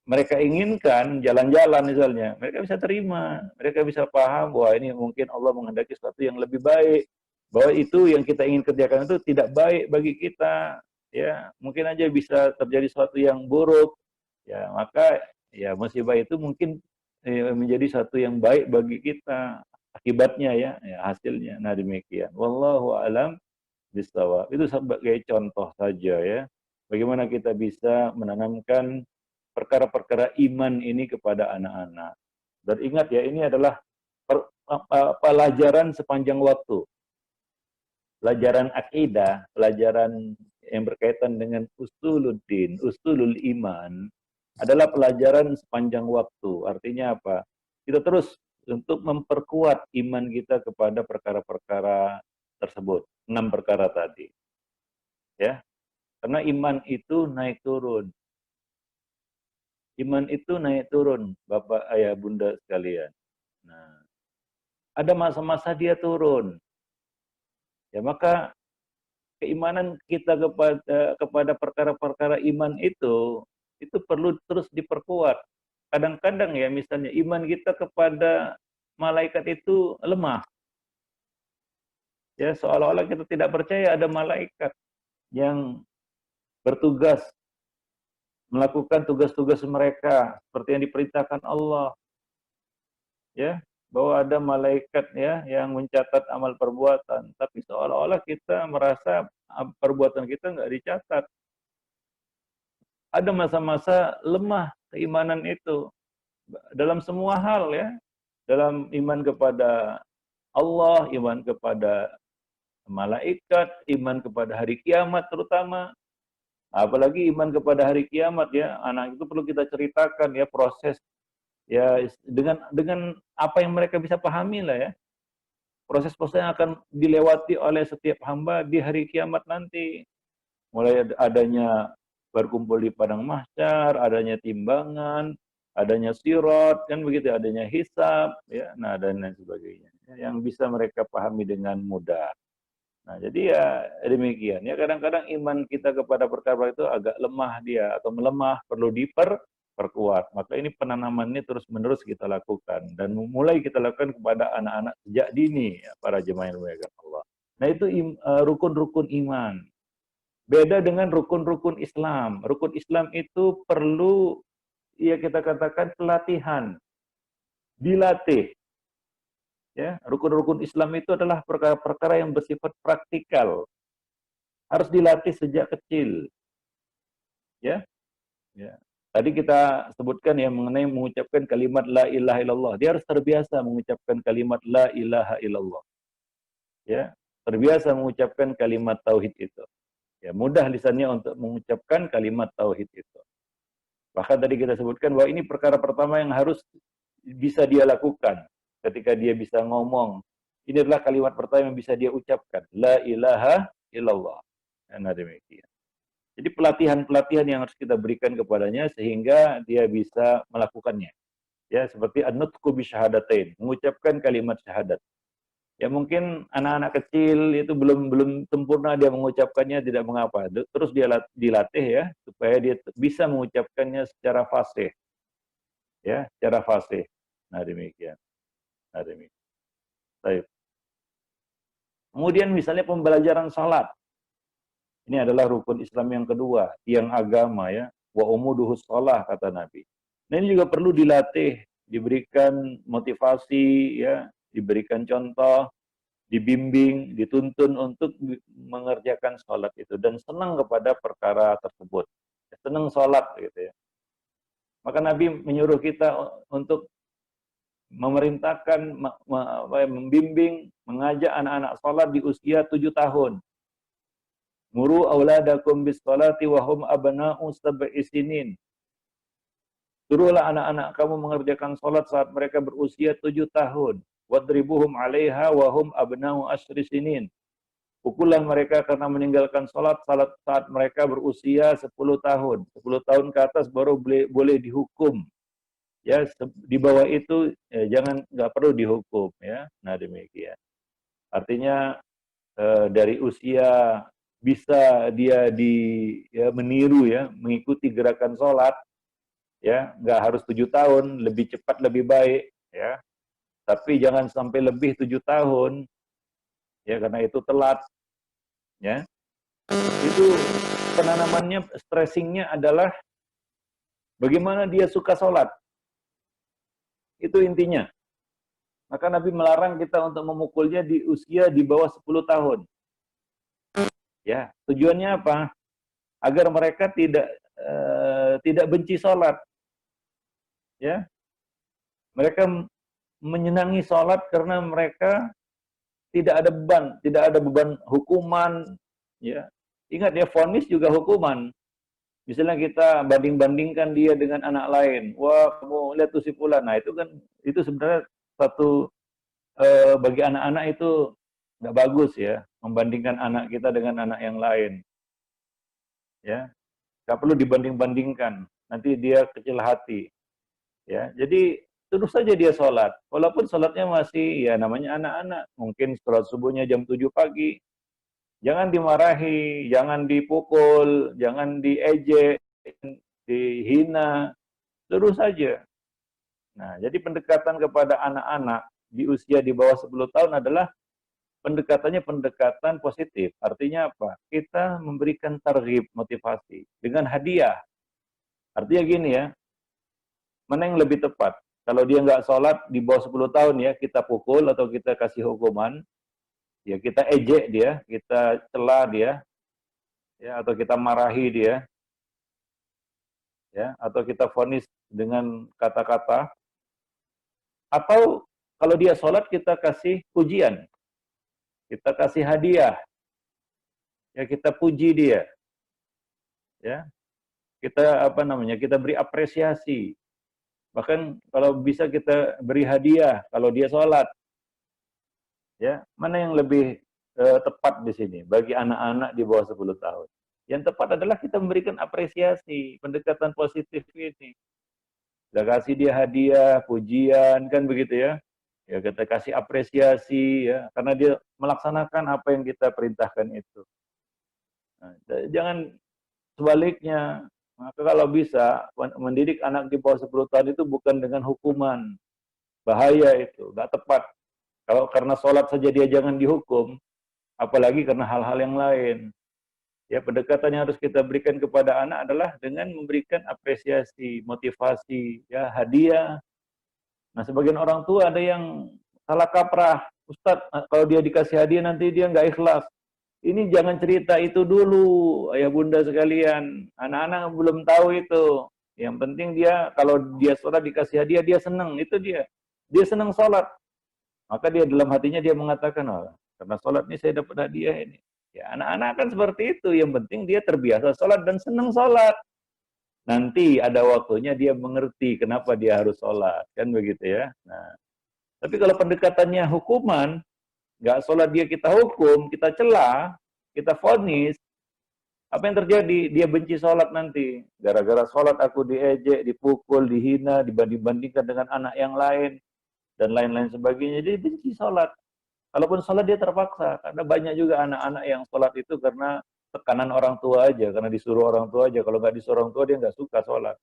mereka inginkan, jalan-jalan misalnya, mereka bisa terima, mereka bisa paham bahwa ini mungkin Allah menghendaki sesuatu yang lebih baik, bahwa itu yang kita ingin kerjakan itu tidak baik bagi kita, ya mungkin aja bisa terjadi sesuatu yang buruk, ya maka ya musibah itu mungkin menjadi satu yang baik bagi kita akibatnya ya hasilnya. Nah demikian. Wallahu alam bisawab. Itu sebagai contoh saja ya. Bagaimana kita bisa menanamkan perkara-perkara iman ini kepada anak-anak. Dan ingat ya, ini adalah pelajaran sepanjang waktu. Pelajaran akidah, pelajaran yang berkaitan dengan usuluddin, usulul iman, adalah pelajaran sepanjang waktu. Artinya apa? Kita terus untuk memperkuat iman kita kepada perkara-perkara tersebut. 6 perkara tadi. Ya, karena iman itu naik turun. Iman itu naik turun, Bapak, Ayah, Bunda sekalian. Nah, ada masa-masa dia turun. Ya, maka keimanan kita kepada perkara-perkara iman itu perlu terus diperkuat. Kadang-kadang ya misalnya iman kita kepada malaikat itu lemah. Ya, seolah-olah kita tidak percaya ada malaikat yang bertugas melakukan tugas-tugas mereka seperti yang diperintahkan Allah. Ya, bahwa ada malaikat ya yang mencatat amal perbuatan, tapi seolah-olah kita merasa perbuatan kita nggak dicatat. Ada masa-masa lemah keimanan itu dalam semua hal ya, dalam iman kepada Allah, iman kepada malaikat, iman kepada hari kiamat terutama. Apalagi iman kepada hari kiamat ya, anak itu perlu kita ceritakan ya proses ya dengan apa yang mereka bisa pahami lah ya. Proses-proses yang akan dilewati oleh setiap hamba di hari kiamat nanti. Mulai adanya berkumpul di padang mahsyar, adanya timbangan, adanya sirat, kan begitu, adanya hisab, ya, nah dan lain sebagainya. Yang bisa mereka pahami dengan mudah. Nah, jadi ya demikian. Ya kadang-kadang iman kita kepada perkara itu agak lemah dia atau melemah, perlu diperkuat. Maka ini penanamannya terus-menerus kita lakukan dan mulai kita lakukan kepada anak-anak sejak dini ya, para jemaah yang dimuliakan Allah. Nah, itu rukun-rukun iman. Beda dengan rukun-rukun Islam. Rukun Islam itu perlu ya kita katakan pelatihan. Dilatih. Ya, rukun-rukun Islam itu adalah perkara-perkara yang bersifat praktikal. Harus dilatih sejak kecil. Ya. Ya. Tadi kita sebutkan ya mengenai mengucapkan kalimat la ilaha illallah. Dia harus terbiasa mengucapkan kalimat la ilaha illallah. Ya, terbiasa mengucapkan kalimat tauhid itu. Ya, mudah lisannya untuk mengucapkan kalimat tauhid itu. Bahkan tadi kita sebutkan bahwa ini perkara pertama yang harus bisa dia lakukan ketika dia bisa ngomong. Ini adalah kalimat pertama yang bisa dia ucapkan. La ilaha illallah. Nah demikian. Jadi pelatihan-pelatihan yang harus kita berikan kepadanya sehingga dia bisa melakukannya. Ya, seperti an-nutqu bi syahadatain, mengucapkan kalimat syahadat. Ya mungkin anak-anak kecil itu belum sempurna dia mengucapkannya, tidak mengapa. Terus dia dilatih ya supaya dia bisa mengucapkannya secara fasih. Ya, secara fasih. Nah demikian. Nah demikian. Baik. Kemudian misalnya pembelajaran salat. Ini adalah rukun Islam yang kedua, yang agama ya. Wa umuduhus shalah kata Nabi. Nah ini juga perlu dilatih, diberikan motivasi ya, diberikan contoh, dibimbing, dituntun untuk mengerjakan sholat itu dan senang kepada perkara tersebut. Senang sholat gitu ya. Maka Nabi menyuruh kita untuk memerintahkan, membimbing, mengajak anak-anak sholat di usia 7 tahun. Muru auladakum bis sholati wa hum abna'u sab'i sinin. Suruhlah anak-anak kamu mengerjakan sholat saat mereka berusia 7 tahun. Wadribuhum 'alaiha wa hum abna'u asyri sinin. Pukullah mereka karena meninggalkan sholat saat mereka berusia 10 tahun. 10 tahun ke atas baru boleh dihukum. Ya, di bawah itu nggak perlu dihukum ya. Nah, demikian. Artinya dari usia bisa dia meniru ya, mengikuti gerakan sholat ya, nggak harus 7 tahun, lebih cepat lebih baik ya. Tapi jangan sampai lebih 7 tahun ya, karena itu telat ya. Itu penanamannya, stressingnya adalah bagaimana dia suka sholat. Itu intinya. Maka Nabi melarang kita untuk memukulnya di usia di bawah 10 tahun. Ya, tujuannya apa? Agar mereka tidak benci sholat. Ya, mereka menyenangi sholat karena mereka tidak ada beban hukuman. Ya, ingat ya, vonis juga hukuman. Misalnya kita banding-bandingkan dia dengan anak lain. Wah, kamu lihat tuh si fulan. Nah, itu kan sebenarnya satu bagi anak-anak itu nggak bagus ya, membandingkan anak kita dengan anak yang lain. Ya, nggak perlu dibanding-bandingkan. Nanti dia kecil hati. Ya, jadi terus saja dia sholat. Walaupun sholatnya masih ya namanya anak-anak. Mungkin sholat subuhnya jam 7 pagi. Jangan dimarahi, jangan dipukul, jangan diejek, dihina, terus saja. Nah, jadi pendekatan kepada anak-anak di usia di bawah 10 tahun adalah pendekatannya pendekatan positif. Artinya apa? Kita memberikan targhib, motivasi, dengan hadiah. Artinya gini ya, mana yang lebih tepat? Kalau dia nggak sholat di bawah 10 tahun ya, kita pukul atau kita kasih hukuman, ya kita ejek dia, kita cela dia, ya, atau kita marahi dia, ya, atau kita vonis dengan kata-kata, atau kalau dia sholat kita kasih pujian, kita kasih hadiah, ya kita puji dia, ya kita kita beri apresiasi, bahkan kalau bisa kita beri hadiah kalau dia sholat, ya mana yang lebih tepat di sini bagi anak-anak di bawah 10 tahun. Yang tepat adalah kita memberikan apresiasi, pendekatan positif ini. Kita kasih dia hadiah, pujian, kan begitu ya. Ya kita kasih apresiasi ya, karena dia melaksanakan apa yang kita perintahkan itu. Nah, jangan sebaliknya. Maka kalau bisa mendidik anak di bawah 10 tahun itu bukan dengan hukuman. Bahaya itu, nggak tepat. Kalau karena sholat saja dia jangan dihukum, apalagi karena hal-hal yang lain. Ya, pendekatan yang harus kita berikan kepada anak adalah dengan memberikan apresiasi, motivasi, ya, hadiah. Nah, sebagian orang tua ada yang salah kaprah. Ustadz, kalau dia dikasih hadiah nanti dia nggak ikhlas. Ini jangan cerita itu dulu, ayah bunda sekalian. Anak-anak belum tahu itu. Yang penting dia, kalau dia sholat dikasih hadiah, dia senang. Itu dia. Dia senang sholat. Maka dia dalam hatinya dia mengatakan, oh, karena sholat ini saya dapat hadiah ini. Ya, anak-anak kan seperti itu. Yang penting dia terbiasa sholat dan senang sholat. Nanti ada waktunya dia mengerti kenapa dia harus sholat. Kan begitu ya. Nah, tapi kalau pendekatannya hukuman, nggak sholat dia kita hukum, kita celah, kita vonis, apa yang terjadi? Dia benci sholat nanti. Gara-gara sholat aku diejek, dipukul, dihina, dibanding-bandingkan dengan anak yang lain, dan lain-lain sebagainya. Dia benci sholat. Kalaupun sholat dia terpaksa, karena banyak juga anak-anak yang sholat itu karena tekanan orang tua aja, karena disuruh orang tua aja. Kalau nggak disuruh orang tua dia nggak suka sholat.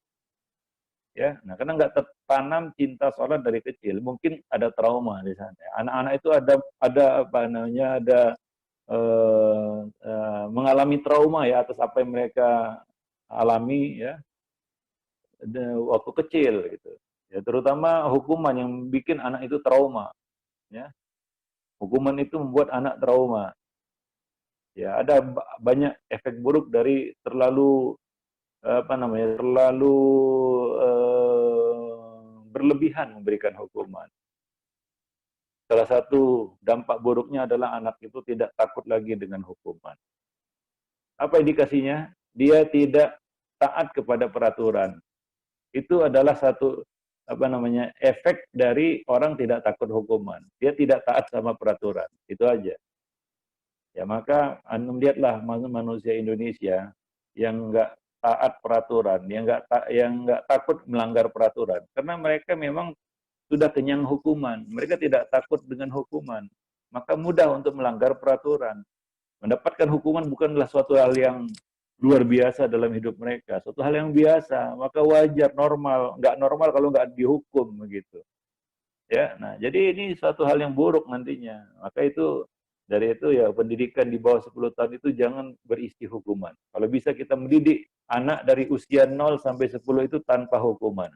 Ya, nah karena nggak tertanam cinta sholat dari kecil, mungkin ada trauma di sana. Anak-anak itu ada mengalami trauma ya atas apa yang mereka alami ya waktu kecil gitu. Ya, terutama hukuman yang bikin anak itu trauma. Ya, hukuman itu membuat anak trauma. Ya, ada banyak efek buruk dari terlalu berlebihan memberikan hukuman. Salah satu dampak buruknya adalah anak itu tidak takut lagi dengan hukuman. Apa indikasinya? Dia tidak taat kepada peraturan. Itu adalah satu efek dari orang tidak takut hukuman. Dia tidak taat sama peraturan. Itu aja. Ya maka lihatlah manusia Indonesia yang enggak taat peraturan, yang enggak takut melanggar peraturan. Karena mereka memang sudah kenyang hukuman. Mereka tidak takut dengan hukuman. Maka mudah untuk melanggar peraturan. Mendapatkan hukuman bukanlah suatu hal yang luar biasa dalam hidup mereka. Suatu hal yang biasa. Maka wajar, normal. Nggak normal kalau nggak dihukum begitu. Ya, nah jadi ini suatu hal yang buruk nantinya. Maka itu dari itu ya pendidikan di bawah 10 tahun itu jangan berisi hukuman. Kalau bisa kita mendidik anak dari usia 0 sampai 10 itu tanpa hukuman.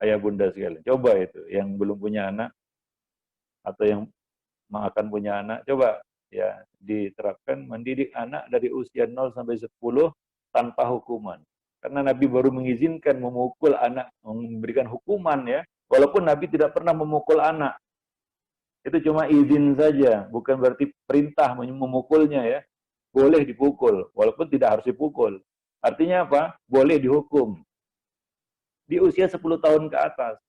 Ayah bunda sekalian, coba itu yang belum punya anak atau yang akan punya anak, coba ya diterapkan mendidik anak dari usia 0 sampai 10 tanpa hukuman. Karena Nabi baru mengizinkan memukul anak, memberikan hukuman ya, walaupun Nabi tidak pernah memukul anak. Itu cuma izin saja, bukan berarti perintah memukulnya ya. Boleh dipukul, walaupun tidak harus dipukul. Artinya apa? Boleh dihukum. Di usia 10 tahun ke atas.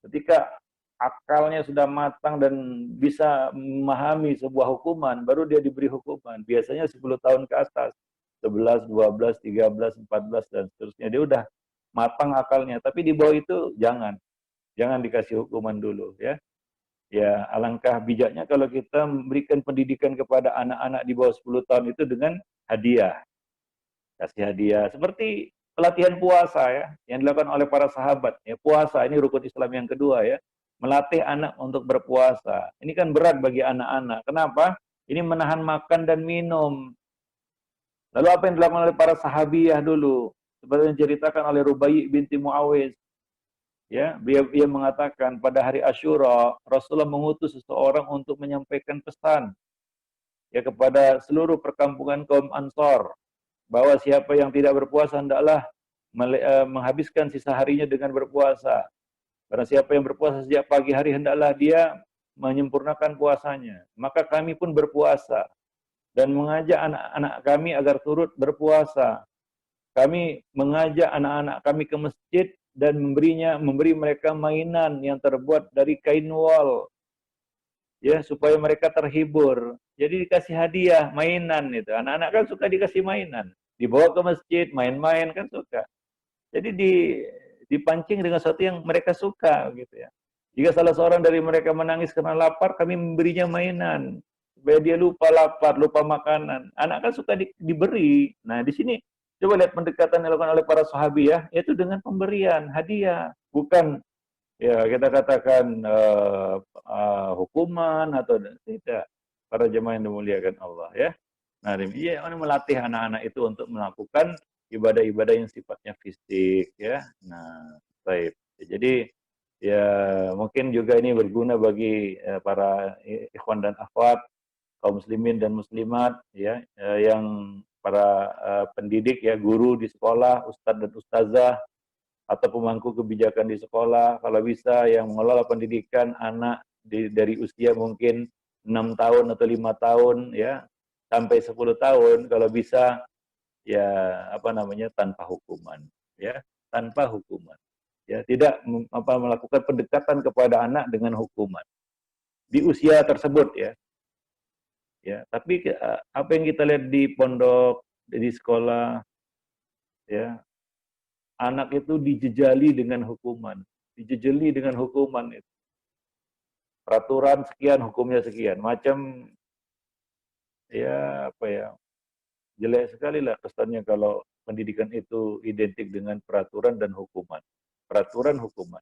Ketika akalnya sudah matang dan bisa memahami sebuah hukuman, baru dia diberi hukuman. Biasanya 10 tahun ke atas. 11, 12, 13, 14, dan seterusnya. Dia udah matang akalnya. Tapi di bawah itu jangan. Jangan dikasih hukuman dulu. Ya, alangkah bijaknya kalau kita memberikan pendidikan kepada anak-anak di bawah 10 tahun itu dengan hadiah. Kasih hadiah. Seperti pelatihan puasa ya, yang dilakukan oleh para sahabat. Ya, puasa ini rukun Islam yang kedua ya. Melatih anak untuk berpuasa. Ini kan berat bagi anak-anak. Kenapa? Ini menahan makan dan minum. Lalu apa yang dilakukan oleh para sahabiyah dulu? Seperti yang diceritakan oleh Rubai binti Muawiz. Ya, dia mengatakan pada hari Asyura, Rasulullah mengutus seseorang untuk menyampaikan pesan ya kepada seluruh perkampungan kaum Ansor. Bahwa siapa yang tidak berpuasa hendaklah menghabiskan sisa harinya dengan berpuasa. Karena siapa yang berpuasa sejak pagi hari hendaklah dia menyempurnakan puasanya. Maka kami pun berpuasa dan mengajak anak-anak kami agar turut berpuasa. Kami mengajak anak-anak kami ke masjid dan memberi mereka mainan yang terbuat dari kain wol. Ya, supaya mereka terhibur. Jadi dikasih hadiah, mainan itu. Anak-anak kan suka dikasih mainan. Dibawa ke masjid, main-main kan suka. Jadi dipancing dengan sesuatu yang mereka suka gitu ya. Jika salah seorang dari mereka menangis karena lapar, kami memberinya mainan. Supaya dia lupa lapar, lupa makanan. Anak kan suka diberi. Nah, di sini coba lihat pendekatan yang dilakukan oleh para sahabiah, yaitu dengan pemberian, hadiah. Bukan ya kita katakan hukuman atau tidak. Para jemaah yang dimuliakan Allah ya. Nah, ini melatih anak-anak itu untuk melakukan ibadah-ibadah yang sifatnya fisik ya. Nah, baik. Jadi ya mungkin juga ini berguna bagi para ikhwan dan akhwat, kaum muslimin dan muslimat ya, yang para pendidik ya, guru di sekolah, ustadz dan ustazah atau pemangku kebijakan di sekolah, kalau bisa yang mengelola pendidikan anak dari usia mungkin 6 tahun atau 5 tahun ya sampai 10 tahun, kalau bisa ya tanpa hukuman ya, tanpa hukuman. Ya, tidak melakukan pendekatan kepada anak dengan hukuman di usia tersebut ya. Ya, tapi apa yang kita lihat di pondok, di sekolah ya, anak itu dijejali dengan hukuman, dijejeli dengan hukuman itu. Peraturan sekian, hukumnya sekian. Macam ya jelek sekali lah kesannya kalau pendidikan itu identik dengan peraturan dan hukuman. Peraturan, hukuman.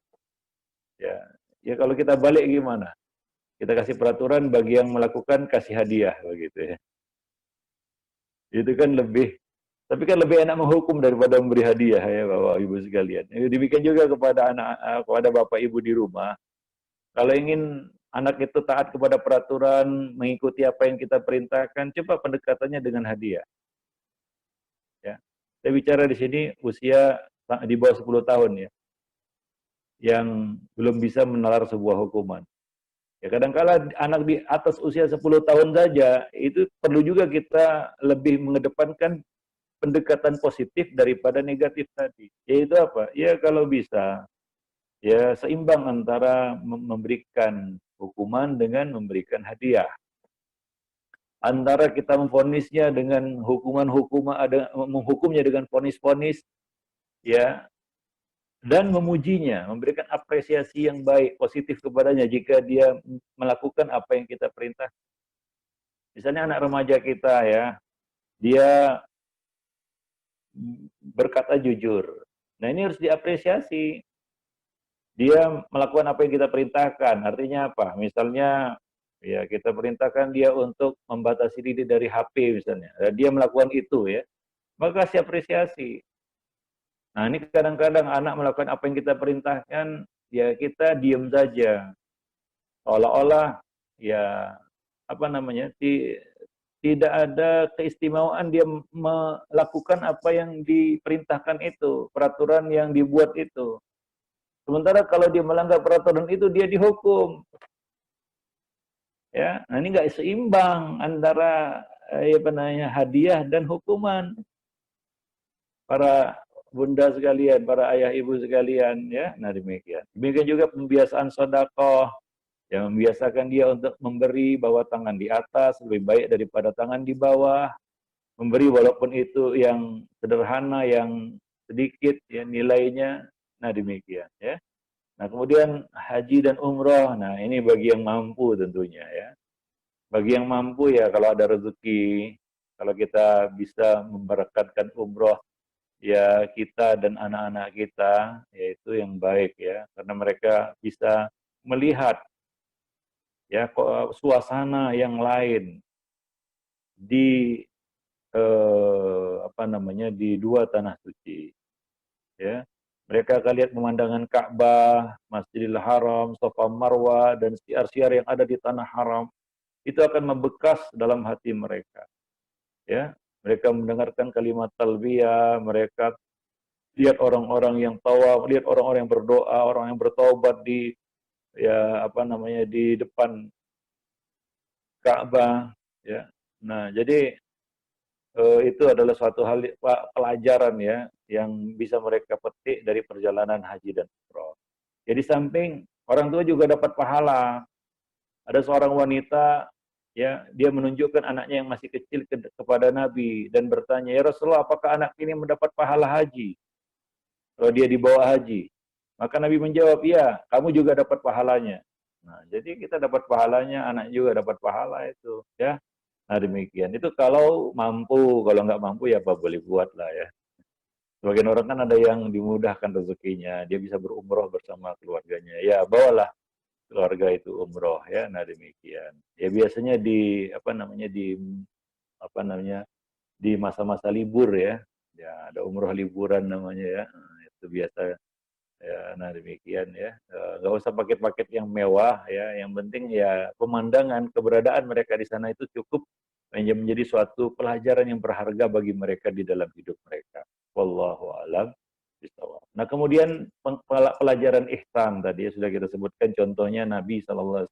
Ya kalau kita balik gimana? Kita kasih peraturan, bagi yang melakukan kasih hadiah begitu ya. Itu kan tapi kan lebih enak menghukum daripada memberi hadiah ya Bapak Ibu sekalian. Demikian juga kepada Bapak Ibu di rumah. Kalau ingin anak itu taat kepada peraturan, mengikuti apa yang kita perintahkan, coba pendekatannya dengan hadiah. Ya. Saya bicara di sini usia di bawah 10 tahun ya. yang belum bisa menalar sebuah hukuman. Ya kadang-kala anak di atas usia 10 tahun saja itu perlu juga kita lebih mengedepankan pendekatan positif daripada negatif tadi. Yaitu apa? Ya kalau bisa ya seimbang antara memberikan hukuman dengan memberikan hadiah. Antara kita memvonisnya dengan hukuman-hukuman, ada menghukumnya dengan vonis-vonis, ya, dan memujinya, memberikan apresiasi yang baik, positif kepadanya jika dia melakukan apa yang kita perintah. Misalnya anak remaja kita ya, dia berkata jujur. Nah ini harus diapresiasi. Dia melakukan apa yang kita perintahkan. Artinya apa? Misalnya ya kita perintahkan dia untuk membatasi diri dari HP misalnya. Dia melakukan itu ya. Maka kasih apresiasi. Nah ini kadang-kadang anak melakukan apa yang kita perintahkan, ya kita diam saja. Seolah-olah ya apa namanya, tidak ada keistimewaan dia melakukan apa yang diperintahkan itu, peraturan yang dibuat itu. Sementara kalau dia melanggar peraturan itu dia dihukum. Ya, nah ini nggak seimbang antara apa namanya hadiah dan hukuman. Para bunda sekalian, para ayah ibu sekalian, ya, nah demikian. Demikian juga pembiasaan sedekah, yang membiasakan dia untuk memberi bawa tangan di atas lebih baik daripada tangan di bawah. Memberi walaupun itu yang sederhana, yang sedikit ya nilainya. Nah demikian ya. Nah kemudian haji dan umroh, nah ini bagi yang mampu tentunya ya. Bagi yang mampu ya kalau ada rezeki, kalau kita bisa memberkatkan umroh ya kita dan anak-anak kita, yaitu yang baik ya. Karena mereka bisa melihat ya suasana yang lain di apa namanya di dua tanah suci ya. Mereka akan lihat pemandangan Ka'bah, Masjidil Haram, Safa Marwah dan siar-siar yang ada di tanah haram. Itu akan membekas dalam hati mereka. Ya, mereka mendengarkan kalimat talbiyah, mereka lihat orang-orang yang tawaf, lihat orang-orang yang berdoa, orang yang bertaubat di ya apa namanya di depan Ka'bah ya. Nah, jadi itu adalah suatu hal pelajaran ya yang bisa mereka petik dari perjalanan haji dan umroh. Jadi samping orang tua juga dapat pahala. Ada seorang wanita ya, dia menunjukkan anaknya yang masih kecil kepada Nabi dan bertanya, "Ya Rasulullah, apakah anak ini mendapat pahala haji kalau dia dibawa haji?" Maka Nabi menjawab, "Ya, kamu juga dapat pahalanya." Nah, jadi kita dapat pahalanya, anak juga dapat pahala itu, ya. Nah, demikian. Itu kalau mampu, kalau nggak mampu ya apa boleh buat lah ya. Sebagian orang kan ada yang dimudahkan rezekinya, dia bisa berumroh bersama keluarganya. Ya, bawalah keluarga itu umroh ya. Nah, demikian. Ya biasanya di apa namanya di masa-masa libur ya. Ya, ada umroh liburan namanya ya. Nah, itu biasa ya. Nah, demikian ya. Nggak usah paket-paket yang mewah ya. Yang penting ya pemandangan keberadaan mereka di sana itu cukup menjadi suatu pelajaran yang berharga bagi mereka di dalam hidup mereka. Wallahu a'lam bishawab. Nah, kemudian pelajaran ihsan tadi sudah kita sebutkan contohnya Nabi SAW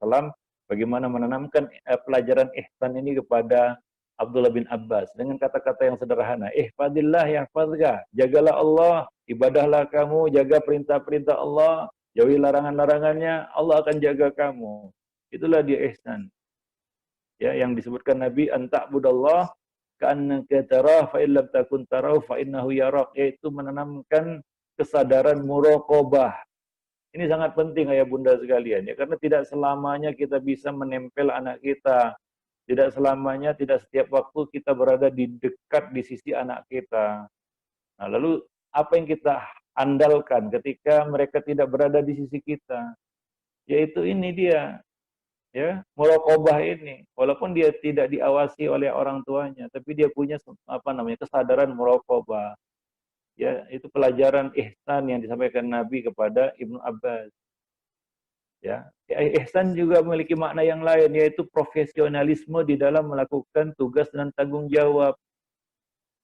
bagaimana menanamkan pelajaran ihsan ini kepada Abdullah bin Abbas dengan kata-kata yang sederhana. Ihfadillah yahfazka. Jagalah Allah, ibadahlah kamu, jaga perintah-perintah Allah, jauhi larangan-larangannya, Allah akan jaga kamu. Itulah dia ihsan. Ya, yang disebutkan Nabi anta'budallah ka'annaka tarah fa illam takun tarahu fa innahu yarak, yaitu menanamkan kesadaran muraqabah. Ini sangat penting ayah bunda sekalian ya, karena tidak selamanya kita bisa menempel anak kita. Tidak selamanya, tidak setiap waktu kita berada di dekat di sisi anak kita. Nah, lalu apa yang kita andalkan ketika mereka tidak berada di sisi kita? Yaitu ini dia, ya, muraqabah ini. Walaupun dia tidak diawasi oleh orang tuanya, tapi dia punya apa namanya kesadaran muraqabah. Ya, itu pelajaran ihsan yang disampaikan Nabi kepada Ibnu Abbas. Ya, ihsan juga memiliki makna yang lain, yaitu profesionalisme di dalam melakukan tugas dan tanggung jawab.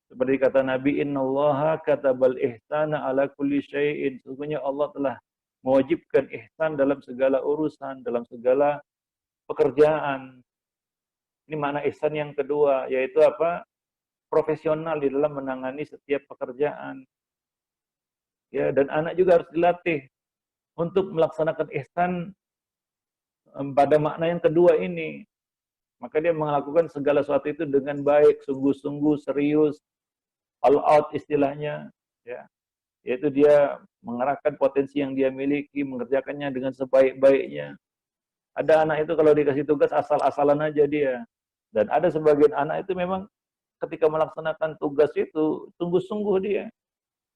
Seperti kata Nabi, innallaha katabal ihsana ala kulli syai'in. Sesungguhnya Allah telah mewajibkan ihsan dalam segala urusan, dalam segala pekerjaan. Ini makna ihsan yang kedua, yaitu apa? Profesional di dalam menangani setiap pekerjaan. Ya, dan anak juga harus dilatih untuk melaksanakan ihsan pada makna yang kedua ini. Maka dia melakukan segala sesuatu itu dengan baik, sungguh-sungguh, serius, all out istilahnya, ya. Yaitu dia mengerahkan potensi yang dia miliki, mengerjakannya dengan sebaik-baiknya. Ada anak itu kalau dikasih tugas asal-asalan aja dia. Dan ada sebagian anak itu memang ketika melaksanakan tugas itu sungguh-sungguh dia.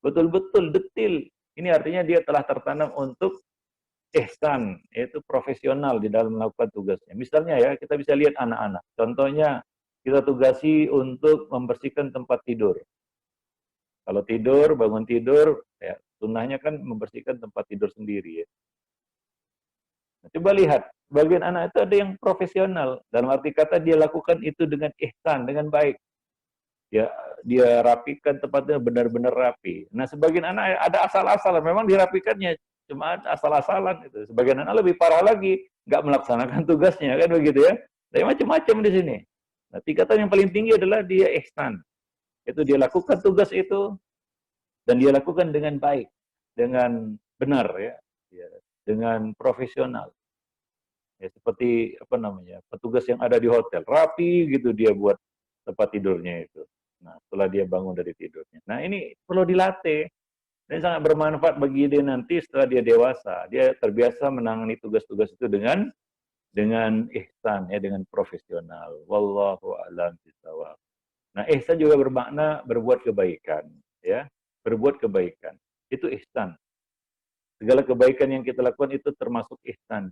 Betul-betul detil. Ini artinya dia telah tertanam untuk ihsan, yaitu profesional di dalam melakukan tugasnya. Misalnya ya, kita bisa lihat anak-anak. Contohnya, kita tugasi untuk membersihkan tempat tidur. Kalau tidur, bangun tidur, ya, sunnahnya kan membersihkan tempat tidur sendiri ya. Nah, coba lihat, bagian anak itu ada yang profesional. Dalam arti kata dia lakukan itu dengan ihsan, dengan baik. Ya, dia rapikan tempatnya benar-benar rapi. Nah, sebagian anak ada asal-asalan, memang dirapikannya cuma asal-asalan itu. Sebagian anak lebih parah lagi, nggak melaksanakan tugasnya kan begitu ya. Tapi macam-macam di sini. Nah, tingkatan yang paling tinggi adalah dia ihsan. Itu dia lakukan tugas itu dan dia lakukan dengan baik, dengan benar ya, dengan profesional. Ya, seperti apa namanya, petugas yang ada di hotel, rapi gitu dia buat tempat tidurnya itu. Nah, setelah dia bangun dari tidurnya. Nah, ini perlu dilatih. Ini sangat bermanfaat bagi dia nanti setelah dia dewasa. Dia terbiasa menangani tugas-tugas itu dengan ihsan ya, dengan profesional. Wallahu a'lam bishawab. Nah, ihsan juga bermakna berbuat kebaikan, ya. Berbuat kebaikan. Itu ihsan. Segala kebaikan yang kita lakukan itu termasuk ihsan.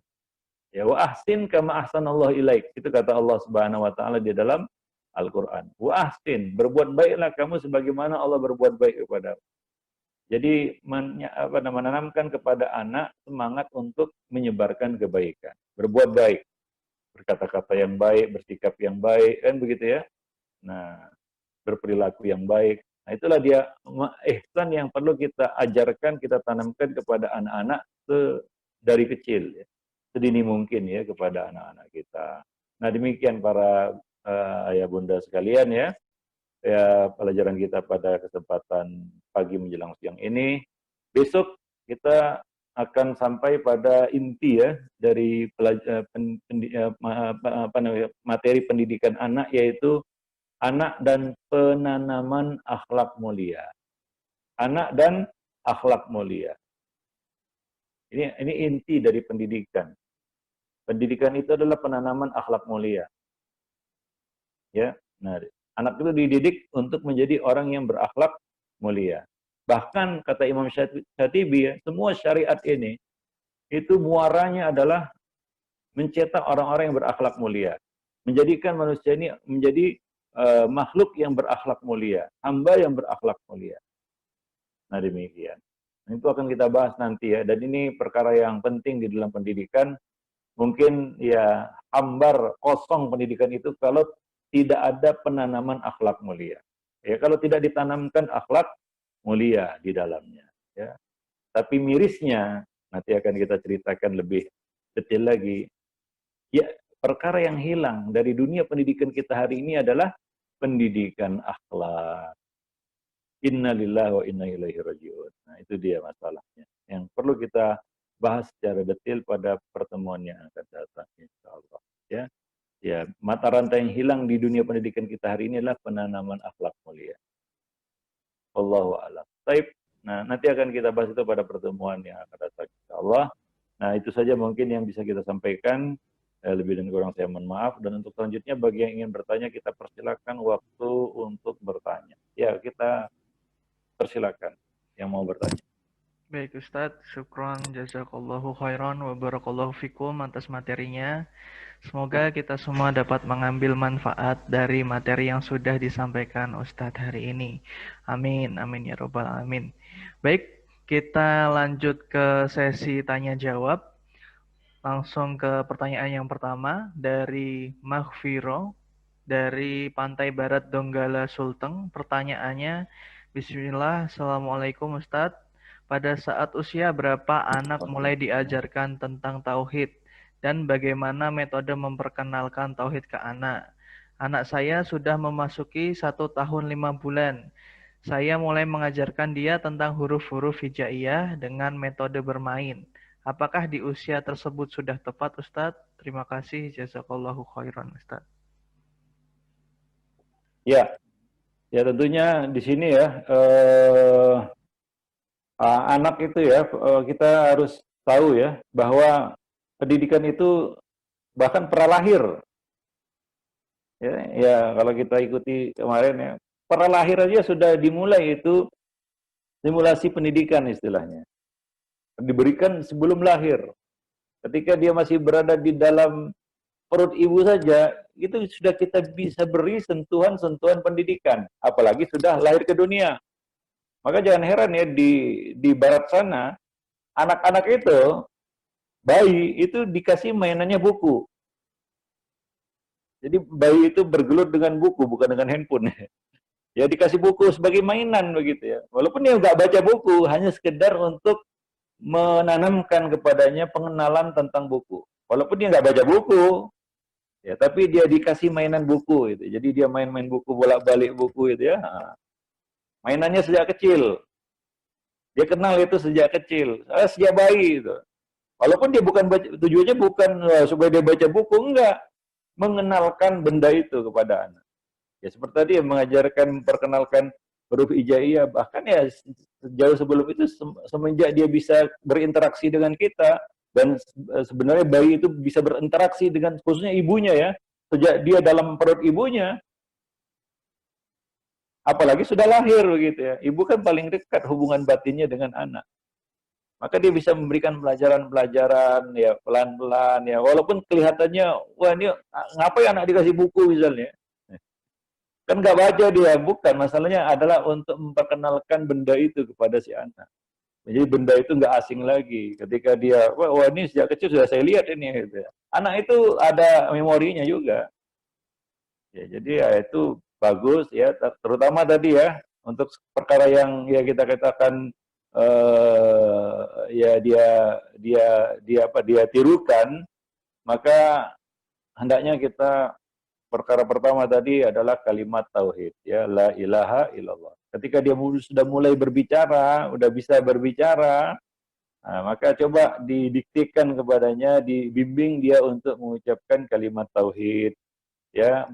Ya, wa ahsin kama ahsanallahu ilaik. Itu kata Allah Subhanahu wa taala di dalam Al-Qur'an. Wa ahsin, berbuat baiklah kamu sebagaimana Allah berbuat baik kepada. Jadi menanamkan kepada anak semangat untuk menyebarkan kebaikan, berbuat baik, berkata-kata yang baik, bersikap yang baik, kan begitu ya. Nah, berperilaku yang baik. Nah, itulah dia ihsan yang perlu kita ajarkan, kita tanamkan kepada anak-anak dari kecil ya. Sedini mungkin ya kepada anak-anak kita. Nah, demikian para ayah bunda sekalian ya. Ya, pelajaran kita pada kesempatan pagi menjelang siang ini. Besok kita akan sampai pada inti ya dari materi pendidikan anak, yaitu anak dan penanaman akhlak mulia. Anak dan akhlak mulia. Ini inti dari pendidikan. Pendidikan itu adalah penanaman akhlak mulia. Ya, nah, anak itu dididik untuk menjadi orang yang berakhlak mulia. Bahkan kata Imam Syatibi ya, semua syariat ini itu muaranya adalah mencetak orang-orang yang berakhlak mulia, menjadikan manusia ini menjadi makhluk yang berakhlak mulia, hamba yang berakhlak mulia. Nah, demikian. Itu akan kita bahas nanti ya, dan ini perkara yang penting di dalam pendidikan. Mungkin ya hambar kosong pendidikan itu kalau tidak ada penanaman akhlak mulia. Ya, kalau tidak ditanamkan akhlak mulia di dalamnya. Ya. Tapi mirisnya, nanti akan kita ceritakan lebih detail lagi. Ya, perkara yang hilang dari dunia pendidikan kita hari ini adalah pendidikan akhlak. Inna lillahi wa inna ilaihi raji'un. Nah, itu dia masalahnya. Yang perlu kita bahas secara detail pada pertemuan yang akan datang, insyaallah. Ya. Ya, mata rantai yang hilang di dunia pendidikan kita hari ini adalah penanaman akhlak mulia. Wallahu a'lam. Baik. Nah, nanti akan kita bahas itu pada pertemuan yang akan datang, insyaallah. Nah, itu saja mungkin yang bisa kita sampaikan. Lebih dan kurang saya mohon maaf. Dan untuk selanjutnya, bagi yang ingin bertanya, kita persilakan waktu untuk bertanya. Ya, kita persilakan yang mau bertanya. Baik Ustadz, syukron jazakallahu khairan wa barakallahu fikum atas materinya. Semoga kita semua dapat mengambil manfaat dari materi yang sudah disampaikan Ustadz hari ini. Amin, amin ya robbal alamin. Baik, kita lanjut ke sesi tanya jawab. Langsung ke pertanyaan yang pertama dari Maghfiro dari Pantai Barat Donggala Sulteng. Pertanyaannya, Bismillah, Assalamualaikum Ustadz. Pada saat usia berapa anak mulai diajarkan tentang tauhid dan bagaimana metode memperkenalkan tauhid ke anak? Anak saya sudah memasuki 1 tahun 5 bulan. Saya mulai mengajarkan dia tentang huruf-huruf hijaiyah dengan metode bermain. Apakah di usia tersebut sudah tepat, Ustadz? Terima kasih, jazakallahu khairan, Ustadz. Ya, ya tentunya di sini ya anak itu ya kita harus tahu ya bahwa pendidikan itu bahkan pralahir ya, ya kalau kita ikuti kemarin ya pralahir aja sudah dimulai itu simulasi pendidikan istilahnya diberikan sebelum lahir ketika dia masih berada di dalam perut ibu saja itu sudah kita bisa beri sentuhan-sentuhan pendidikan apalagi sudah lahir ke dunia. Maka jangan heran ya di barat sana anak-anak itu bayi itu dikasih mainannya buku. Jadi bayi itu bergelut dengan buku bukan dengan handphone. Ya dikasih buku sebagai mainan begitu ya. Walaupun dia nggak baca buku, hanya sekedar untuk menanamkan kepadanya pengenalan tentang buku. Walaupun dia nggak baca buku, ya tapi dia dikasih mainan buku itu. Jadi dia main-main buku bolak-balik buku itu ya. Mainannya sejak kecil. Dia kenal itu sejak kecil, sejak bayi itu. Walaupun dia bukan baca, tujuannya bukan supaya dia baca buku, enggak. Mengenalkan benda itu kepada anak. Ya seperti tadi yang mengajarkan, memperkenalkan huruf hijaiyah, bahkan ya sejauh sebelum itu semenjak dia bisa berinteraksi dengan kita, dan sebenarnya bayi itu bisa berinteraksi dengan khususnya ibunya ya, sejak dia dalam perut ibunya, apalagi sudah lahir begitu ya. Ibu kan paling dekat hubungan batinnya dengan anak. Maka dia bisa memberikan pelajaran-pelajaran ya pelan-pelan ya walaupun kelihatannya wah ini ngapain anak dikasih buku misalnya kan nggak baca dia bukan masalahnya adalah untuk memperkenalkan benda itu kepada si anak jadi benda itu nggak asing lagi ketika dia wah ini sejak kecil sudah saya lihat ini gitu ya. Anak itu ada memorinya juga ya jadi ya itu bagus ya terutama tadi ya untuk perkara yang ya kita katakan ya dia tirukan maka hendaknya kita perkara pertama tadi adalah kalimat tauhid ya la ilaha illallah ketika dia sudah mulai berbicara udah bisa berbicara nah, maka coba didiktikan kepadanya dibimbing dia untuk mengucapkan kalimat tauhid ya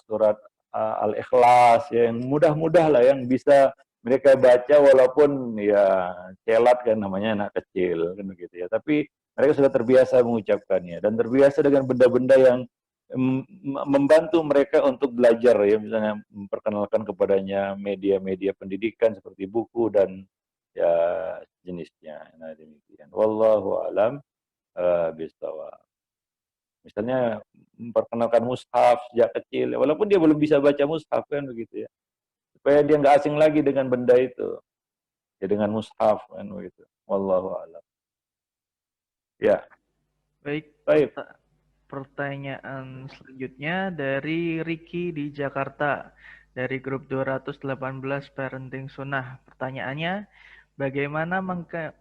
surat Al-Ikhlas ya, yang mudah-mudah lah yang bisa mereka baca walaupun ya celat kan namanya anak kecil kan begitu ya tapi mereka sudah terbiasa mengucapkannya dan terbiasa dengan benda-benda yang membantu mereka untuk belajar ya misalnya memperkenalkan kepadanya media-media pendidikan seperti buku dan ya jenisnya nah demikian wallahu alam bisawab. Misalnya memperkenalkan mushaf sejak kecil, walaupun dia belum bisa baca mushaf kan begitu ya. Supaya dia nggak asing lagi dengan benda itu. Ya dengan mushaf kan begitu. Wallahu a'lam. Ya, Baik, baik. pertanyaan selanjutnya dari Ricky di Jakarta, dari grup 218 Parenting Sunnah. Pertanyaannya, bagaimana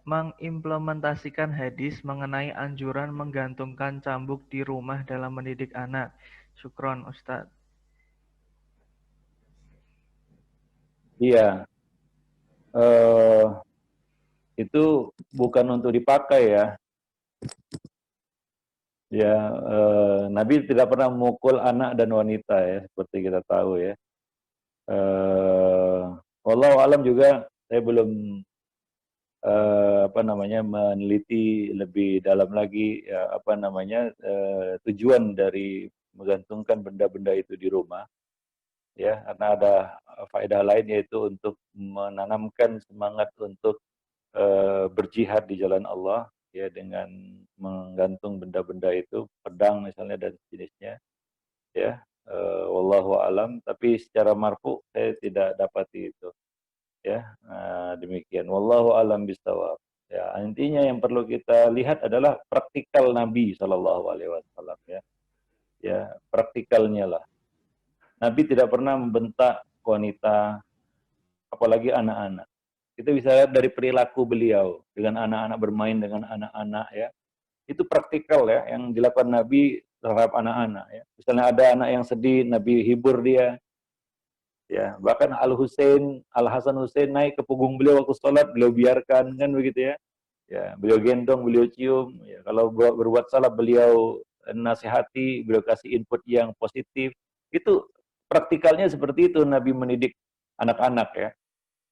mengimplementasikan hadis mengenai anjuran menggantungkan cambuk di rumah dalam mendidik anak? Syukron, Ustadz. Iya, itu bukan untuk dipakai ya. Ya, Nabi tidak pernah memukul anak dan wanita ya, seperti kita tahu ya. Wallahu alam juga saya belum apa namanya meneliti lebih dalam lagi ya, apa namanya tujuan dari menggantungkan benda-benda itu di rumah ya karena ada faedah lain yaitu untuk menanamkan semangat untuk berjihad di jalan Allah ya dengan menggantung benda-benda itu pedang misalnya dan jenisnya ya wallahu alam tapi secara marfu saya tidak dapati itu ya demikian wallahu alam bisawab ya intinya yang perlu kita lihat adalah praktikal Nabi Shallallahu Alaihi Wasallam ya praktikalnya lah Nabi tidak pernah membentak wanita apalagi anak-anak Kita bisa lihat dari perilaku beliau dengan anak-anak, bermain dengan anak-anak ya. Itu praktikal ya yang dilakukan Nabi terhadap anak-anak ya. Misalnya ada anak yang sedih, Nabi hibur dia. Ya, bahkan Al Hasan Hussein naik ke punggung beliau waktu sholat, beliau biarkan kan begitu ya. Ya, beliau gendong, beliau cium. Ya, kalau berbuat salah beliau nasihati, beliau kasih input yang positif. Itu praktikalnya seperti itu Nabi mendidik anak-anak ya.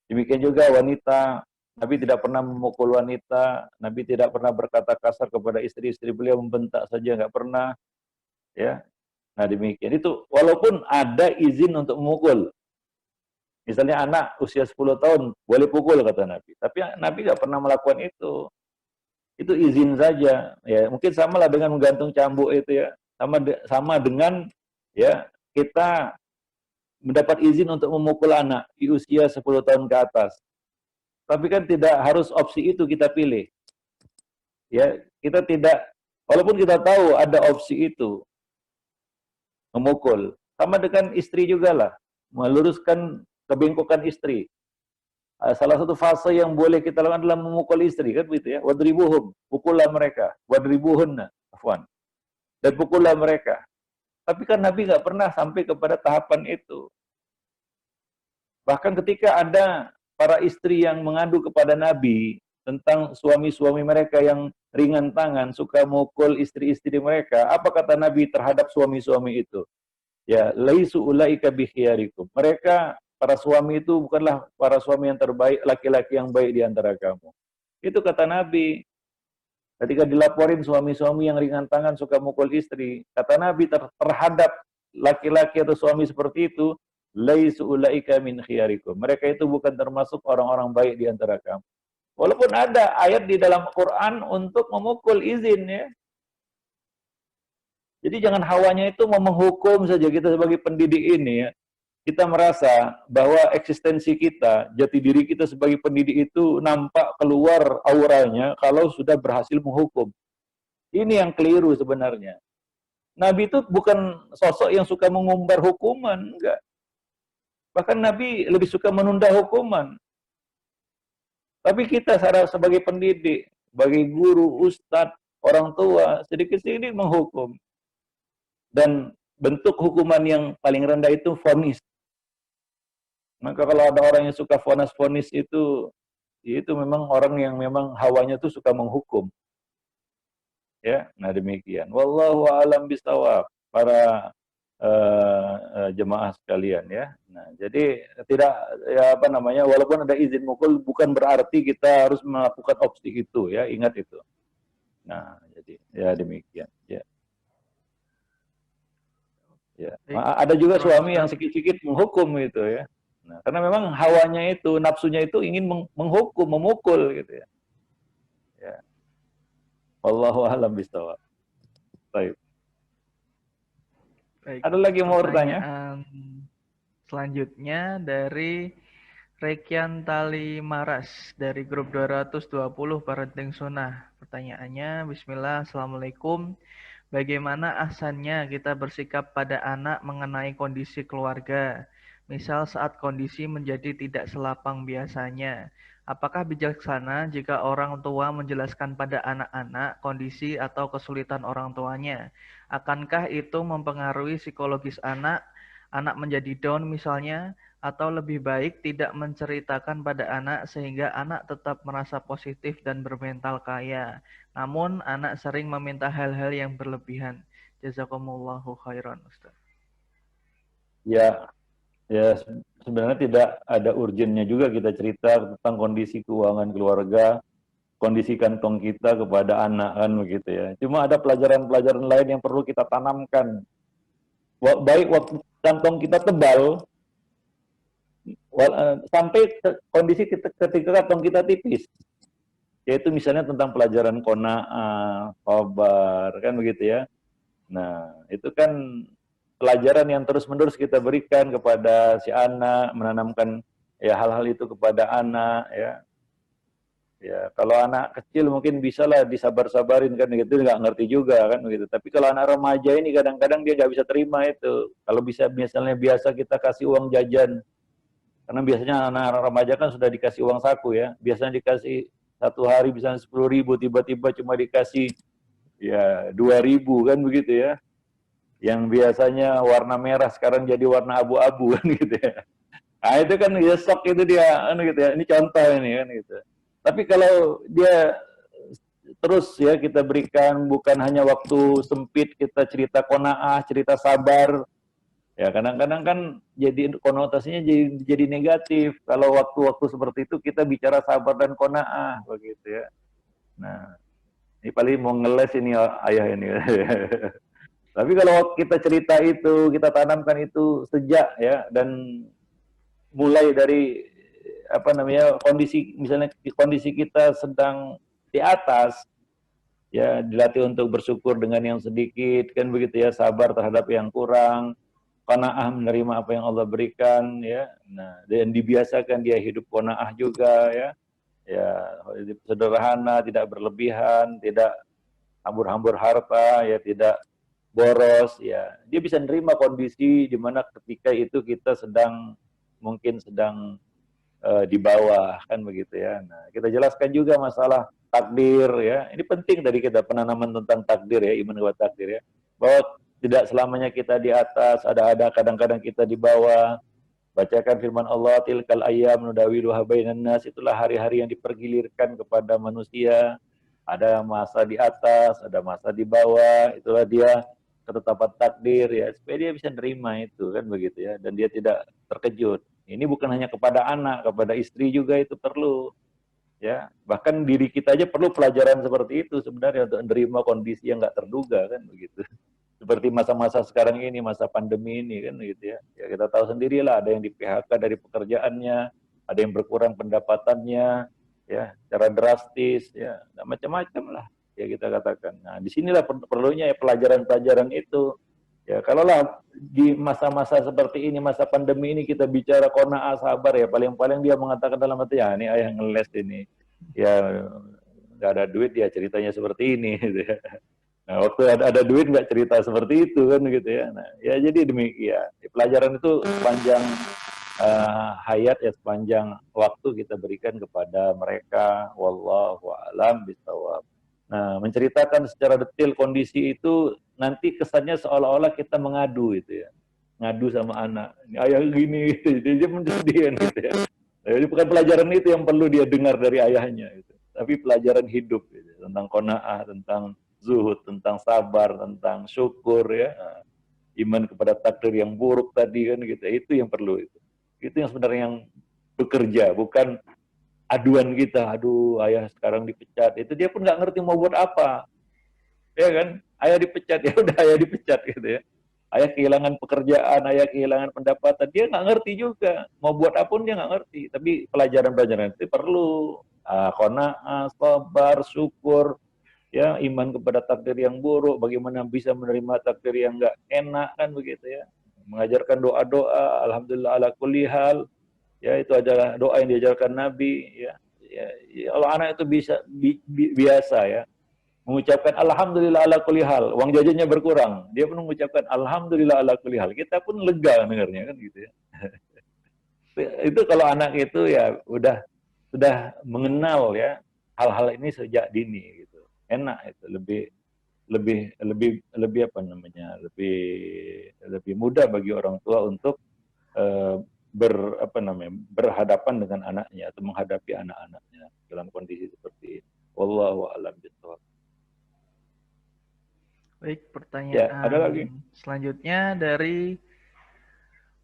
Demikian juga wanita, Nabi tidak pernah memukul wanita, Nabi tidak pernah berkata kasar kepada istri-istri beliau, membentak saja nggak pernah. Ya, nah demikian itu. Walaupun ada izin untuk memukul, misalnya anak usia 10 tahun boleh pukul kata Nabi, tapi Nabi nggak pernah melakukan itu. Itu izin saja. Ya, mungkin samalah dengan menggantung cambuk itu ya. Sama dengan ya kita mendapat izin untuk memukul anak di usia 10 tahun ke atas. Tapi kan tidak harus opsi itu kita pilih. Ya, kita tidak, walaupun kita tahu ada opsi itu memukul. Sama dengan istri juga lah, meluruskan kebengkokan istri. Salah satu fase yang boleh kita lakukan adalah memukul istri, kan begitu ya. Wadribuhum, pukullah mereka. Wadribuhunna, afwan. Dan pukullah mereka. Tapi kan Nabi nggak pernah sampai kepada tahapan itu. Bahkan ketika ada para istri yang mengadu kepada Nabi tentang suami-suami mereka yang ringan tangan, suka mukul istri-istri mereka, apa kata Nabi terhadap suami-suami itu? Ya, laisu ulaika bikhiyarikum. Mereka, para suami itu bukanlah para suami yang terbaik, laki-laki yang baik di antara kamu. Itu kata Nabi. Ketika dilaporin suami-suami yang ringan tangan suka mukul istri, kata Nabi terhadap laki-laki atau suami seperti itu, laisu ulaika min khiyarikum. Mereka itu bukan termasuk orang-orang baik di antara kamu. Walaupun ada ayat di dalam Quran untuk memukul, izin ya. Jadi jangan hawanya itu mau menghukum saja. Kita sebagai pendidik ini ya, kita merasa bahwa eksistensi kita, jati diri kita sebagai pendidik itu nampak keluar auranya kalau sudah berhasil menghukum. Ini yang keliru sebenarnya. Nabi itu bukan sosok yang suka mengumbar hukuman, enggak. Bahkan Nabi lebih suka menunda hukuman. Tapi kita sebagai pendidik, sebagai guru, ustadz, orang tua, sedikit-sedikit menghukum. Dan bentuk hukuman yang paling rendah itu vonis. Maka kalau ada orang yang suka vonis itu memang orang yang memang hawanya itu suka menghukum. Ya, nah demikian. Wallahu a'lam bishawab, para jemaah sekalian ya. Nah, jadi tidak ya apa namanya, walaupun ada izin mukul bukan berarti kita harus melakukan opsi itu ya, ingat itu. Nah, jadi ya demikian ya. Ya, ada juga suami yang sikit-sikit menghukum gitu ya. Nah, karena memang hawanya itu, nafsunya itu ingin menghukum, memukul gitu ya. Ya. Wallahu a'lam bishawab. Baik. Ada lagi yang mau bertanya? Selanjutnya dari Rekian Tali Maras dari grup 220 Parenting Sunnah. Pertanyaannya, Bismillah, Assalamualaikum. Bagaimana ahsannya kita bersikap pada anak mengenai kondisi keluarga? Misal saat kondisi menjadi tidak selapang biasanya. Apakah bijaksana jika orang tua menjelaskan pada anak-anak kondisi atau kesulitan orang tuanya? Akankah itu mempengaruhi psikologis anak? Anak menjadi down misalnya? Atau lebih baik tidak menceritakan pada anak sehingga anak tetap merasa positif dan bermental kaya? Namun anak sering meminta hal-hal yang berlebihan. Jazakumullahu khairan, Ustaz. Ya, sebenarnya tidak ada urgennya juga kita cerita tentang kondisi keuangan keluarga, kondisi kantong kita kepada anak kan begitu ya. Cuma ada pelajaran-pelajaran lain yang perlu kita tanamkan. Baik waktu kantong kita tebal, sampai kondisi ketika kantong kita tipis. Yaitu misalnya tentang pelajaran qanaah, sabar, kan begitu ya. Nah, itu kan pelajaran yang terus-menerus kita berikan kepada si anak, menanamkan ya hal-hal itu kepada anak ya. Ya, kalau anak kecil mungkin bisalah disabar-sabarin kan gitu, nggak ngerti juga kan begitu. Tapi kalau anak remaja ini kadang-kadang dia nggak bisa terima itu. Kalau bisa misalnya biasa kita kasih uang jajan Karena biasanya anak-anak remaja kan sudah dikasih uang saku ya. Biasanya dikasih satu hari bisa 10.000, tiba-tiba cuma dikasih ya 2.000 kan begitu ya. Yang biasanya warna merah sekarang jadi warna abu-abu kan gitu ya. Nah itu kan ya shock itu dia kan gitu ya. Ini contoh ini kan gitu. Tapi kalau dia terus ya kita berikan bukan hanya waktu sempit kita cerita qanaah, cerita sabar, ya kadang-kadang kan jadi konotasinya jadi negatif kalau waktu-waktu seperti itu kita bicara sabar dan qanaah begitu ya. Nah, ini paling mau ngeles ini ayah ini. Tapi kalau kita cerita itu, kita tanamkan itu sejak ya dan mulai dari apa namanya kondisi misalnya kondisi kita sedang di atas ya dilatih untuk bersyukur dengan yang sedikit kan begitu ya, sabar terhadap yang kurang, qanaah menerima apa yang Allah berikan ya. Nah, dan dibiasakan dia hidup qanaah juga ya. Ya, sederhana, tidak berlebihan, tidak hambur-hambur harta, ya tidak boros ya. Dia bisa nerima kondisi di mana ketika itu kita sedang mungkin sedang di bawah kan begitu ya. Nah, kita jelaskan juga masalah takdir ya. Ini penting tadi kita penanaman tentang takdir ya, iman kepada takdir ya. Bahwa tidak selamanya kita di atas, ada kadang-kadang kita di bawah. Bacakan firman Allah, tilkal ayyam nudawiluha bainan nas, itulah hari-hari yang dipergilirkan kepada manusia. Ada masa di atas, ada masa di bawah, itulah dia ketetapan takdir ya, supaya dia bisa nerima itu kan begitu ya, dan dia tidak terkejut. Ini bukan hanya kepada anak, kepada istri juga itu perlu ya. Bahkan diri kita aja perlu pelajaran seperti itu sebenarnya untuk menerima kondisi yang nggak terduga kan begitu. Seperti masa-masa sekarang ini, masa pandemi ini kan gitu ya. Ya kita tahu sendirilah ada yang di PHK dari pekerjaannya, ada yang berkurang pendapatannya, ya secara drastis, ya macam-macam lah ya kita katakan. Nah disinilah perlunya ya pelajaran-pelajaran itu. Ya kalaulah di masa-masa seperti ini, masa pandemi ini kita bicara qanaah sabar ya, paling-paling dia mengatakan dalam hati ya ini ayah ngeles ini, ya nggak ada duit ya ceritanya seperti ini. Gitu ya. Nah, waktu ada duit nggak cerita seperti itu kan gitu ya. Nah, ya jadi demikian. Pelajaran itu sepanjang hayat ya sepanjang waktu kita berikan kepada mereka. Wallahu a'lam bishawab. Nah, menceritakan secara detail kondisi itu nanti kesannya seolah-olah kita mengadu itu ya. Ngadu sama anak. Ini ayah gini gitu. Dia menjadikan gitu ya. Nah, jadi bukan pelajaran itu yang perlu dia dengar dari ayahnya gitu. Tapi pelajaran hidup gitu. Tentang qanaah, tentang zuhud, tentang sabar, tentang syukur ya, iman kepada takdir yang buruk tadi kan gitu. Itu yang perlu itu. Itu yang sebenarnya yang bekerja, bukan aduan kita. Aduh, ayah sekarang dipecat. Itu dia pun nggak ngerti mau buat apa. Ya kan? Ayah dipecat ya udah ayah dipecat gitu ya. Ayah kehilangan pekerjaan, ayah kehilangan pendapatan, dia nggak ngerti juga. Mau buat apa pun dia nggak ngerti. Tapi pelajaran-pelajaran itu perlu. Qanaah, sabar, syukur, ya iman kepada takdir yang buruk, bagaimana bisa menerima takdir yang enggak enak kan begitu ya, mengajarkan doa-doa alhamdulillah ala kulli hal ya, itu adalah doa yang diajarkan Nabi ya, ya kalau anak itu bisa biasa ya mengucapkan alhamdulillah ala kulli hal, uang jajannya berkurang dia pun mengucapkan alhamdulillah ala kulli hal, kita pun lega dengarnya kan gitu ya. Itu kalau anak itu ya sudah mengenal ya hal-hal ini sejak dini gitu, enak itu, lebih lebih lebih lebih apa namanya, lebih mudah bagi orang tua untuk eh, apa namanya berhadapan dengan anaknya atau menghadapi anak-anaknya dalam kondisi seperti ini. Wallahu a'lam bishawab. Baik, Ya, ada pertanyaan lagi. selanjutnya dari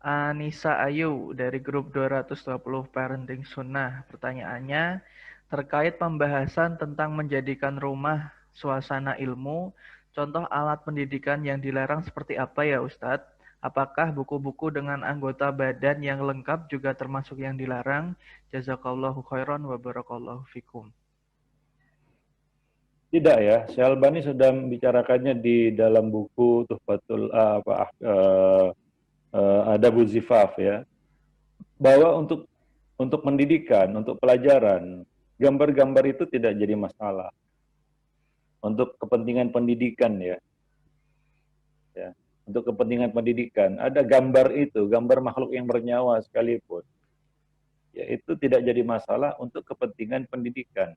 Anissa Ayu dari grup 220 Parenting Sunnah. Pertanyaannya terkait pembahasan tentang menjadikan rumah suasana ilmu, contoh alat pendidikan yang dilarang seperti apa ya Ustadz? Apakah buku-buku dengan anggota badan yang lengkap juga termasuk yang dilarang? Jazakallahu khairan wa barakallahu fikum. Tidak ya, Syalbani sudah membicarakannya di dalam buku Tuhfatul Adabuz Zifaf ya, bahwa untuk pendidikan, untuk pelajaran, gambar-gambar itu tidak jadi masalah untuk kepentingan pendidikan ya. Ya, untuk kepentingan pendidikan ada gambar itu, gambar makhluk yang bernyawa sekalipun ya itu tidak jadi masalah untuk kepentingan pendidikan.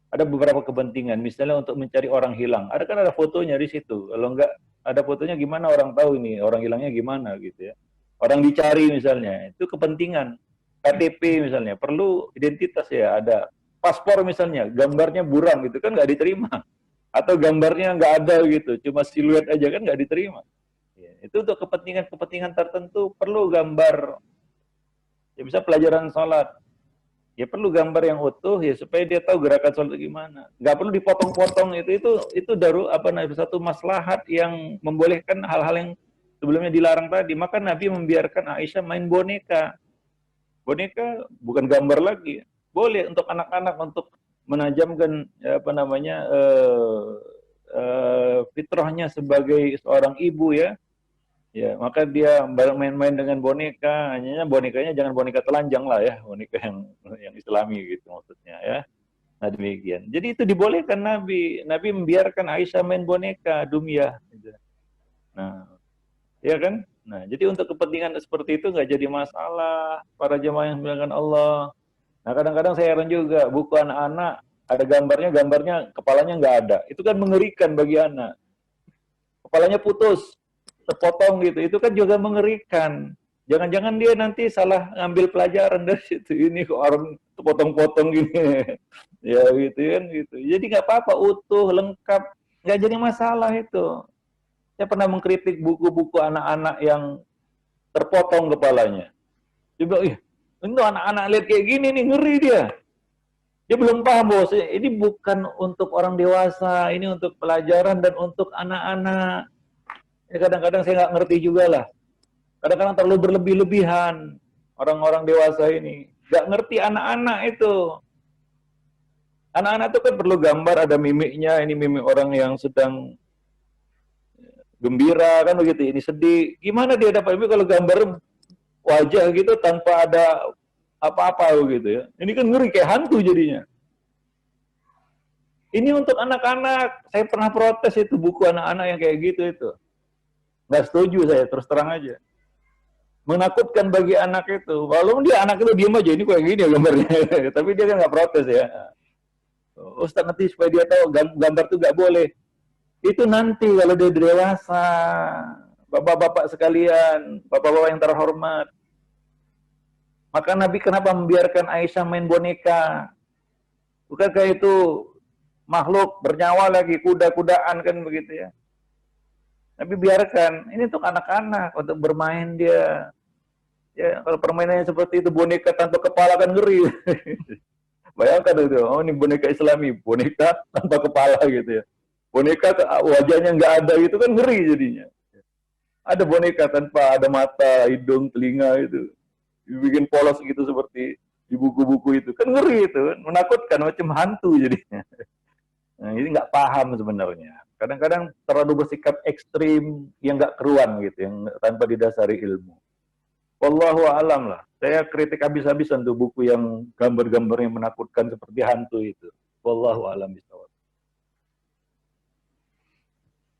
Ada beberapa kepentingan, misalnya untuk mencari orang hilang. Ada kan ada fotonya di situ. Kalau enggak ada fotonya gimana orang tahu ini orang hilangnya gimana gitu ya. Orang dicari misalnya, itu kepentingan. KTP misalnya, perlu identitas ya, ada paspor misalnya, gambarnya buram gitu kan nggak diterima. Atau gambarnya nggak ada gitu, cuma siluet aja kan nggak diterima. Ya, itu untuk kepentingan-kepentingan tertentu perlu gambar. Ya bisa pelajaran sholat, ya perlu gambar yang utuh ya supaya dia tahu gerakan sholat gimana. Nggak perlu dipotong-potong itu satu maslahat yang membolehkan hal-hal yang sebelumnya dilarang tadi. Maka Nabi membiarkan Aisyah main boneka. Boneka bukan gambar lagi. Boleh untuk anak-anak untuk menajamkan fitrahnya sebagai seorang ibu ya. Ya, maka dia main-main dengan boneka, hanya bonekanya jangan boneka telanjang lah ya, boneka yang Islami gitu maksudnya ya. Nah demikian. Jadi itu dibolehkan Nabi membiarkan Aisyah main boneka dumia. Gitu. Nah, ya kan? Nah, jadi untuk kepentingan seperti itu nggak jadi masalah para jemaah yang membiarkan Allah. Nah kadang-kadang saya heran juga buku anak-anak ada gambarnya kepalanya nggak ada. Itu kan mengerikan bagi anak. Kepalanya putus, terpotong gitu. Itu kan juga mengerikan. Jangan-jangan dia nanti salah ngambil pelajaran dari situ. Ini kok orang potong-potong gini. Ya gitu kan gitu. Jadi nggak apa-apa, utuh, lengkap. Nggak jadi masalah itu. Saya pernah mengkritik buku-buku anak-anak yang terpotong kepalanya. Coba, itu anak-anak lihat kayak gini nih, ngeri dia. Dia belum paham bahwa ini bukan untuk orang dewasa, ini untuk pelajaran dan untuk anak-anak. Ya kadang-kadang saya nggak ngerti juga lah. Kadang-kadang terlalu berlebih-lebihan orang-orang dewasa ini. Nggak ngerti anak-anak itu. Anak-anak itu kan perlu gambar, ada mimiknya. Ini mimik orang yang sedang gembira kan begitu. Ini sedih. Gimana dia dapat mimik kalau gambar wajah gitu tanpa ada apa-apa gitu ya. Ini kan ngeri kayak hantu jadinya. Ini untuk anak-anak. Saya pernah protes itu buku anak-anak yang kayak gitu itu. Nggak setuju saya, terus terang aja. Menakutkan bagi anak itu. Walaupun dia anak itu diem aja, ini kayak gini ya gambarnya. Tapi dia kan nggak protes ya. Ustaz nanti supaya dia tahu gambar itu nggak boleh. Itu nanti kalau dia dewasa. Bapak-bapak sekalian, bapak-bapak yang terhormat. Maka Nabi kenapa membiarkan Aisyah main boneka? Bukankah itu makhluk bernyawa lagi, kuda-kudaan kan begitu ya. Tapi biarkan, ini untuk anak-anak, untuk bermain dia. Ya, kalau permainannya seperti itu, boneka tanpa kepala kan ngeri. Bayangkan itu, oh ini boneka Islami, boneka tanpa kepala gitu ya. Boneka wajahnya nggak ada gitu kan ngeri jadinya. Ada boneka tanpa ada mata, hidung, telinga itu. Dibikin polos gitu seperti di buku-buku itu. Kan ngeri itu, menakutkan, macam hantu jadinya. Nah, ini nggak paham sebenarnya. Kadang-kadang terlalu bersikap ekstrim yang nggak keruan gitu, yang tanpa didasari ilmu. Wallahu a'lam lah. Saya kritik habis-habisan tuh buku yang gambar-gambarnya menakutkan seperti hantu itu. Wallahu a'lam bishawab.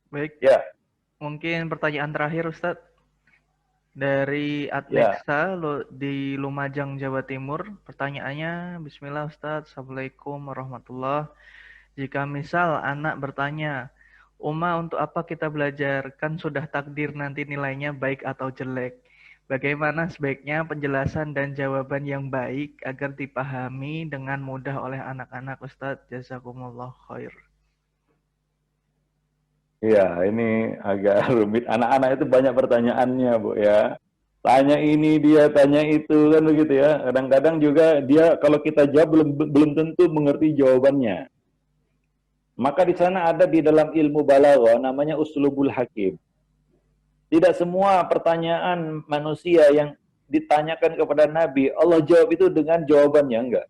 Baik. Ya. Mungkin pertanyaan terakhir Ustadz. Dari Adnexa di Lumajang, Jawa Timur. Pertanyaannya, Bismillah Ustadz, Assalamualaikum warahmatullahi. Jika misal anak bertanya, Uma untuk apa kita belajar? Kan sudah takdir nanti nilainya baik atau jelek. Bagaimana sebaiknya penjelasan dan jawaban yang baik agar dipahami dengan mudah oleh anak-anak Ustadz? Jazakumullah khair. Iya, ini agak rumit. Anak-anak itu banyak pertanyaannya, Bu ya. Tanya ini dia, tanya itu kan begitu ya. Kadang-kadang juga dia kalau kita jawab belum tentu mengerti jawabannya. Maka di sana ada di dalam ilmu balaghah namanya uslubul hakim. Tidak semua pertanyaan manusia yang ditanyakan kepada Nabi, Allah jawab itu dengan jawabannya, enggak.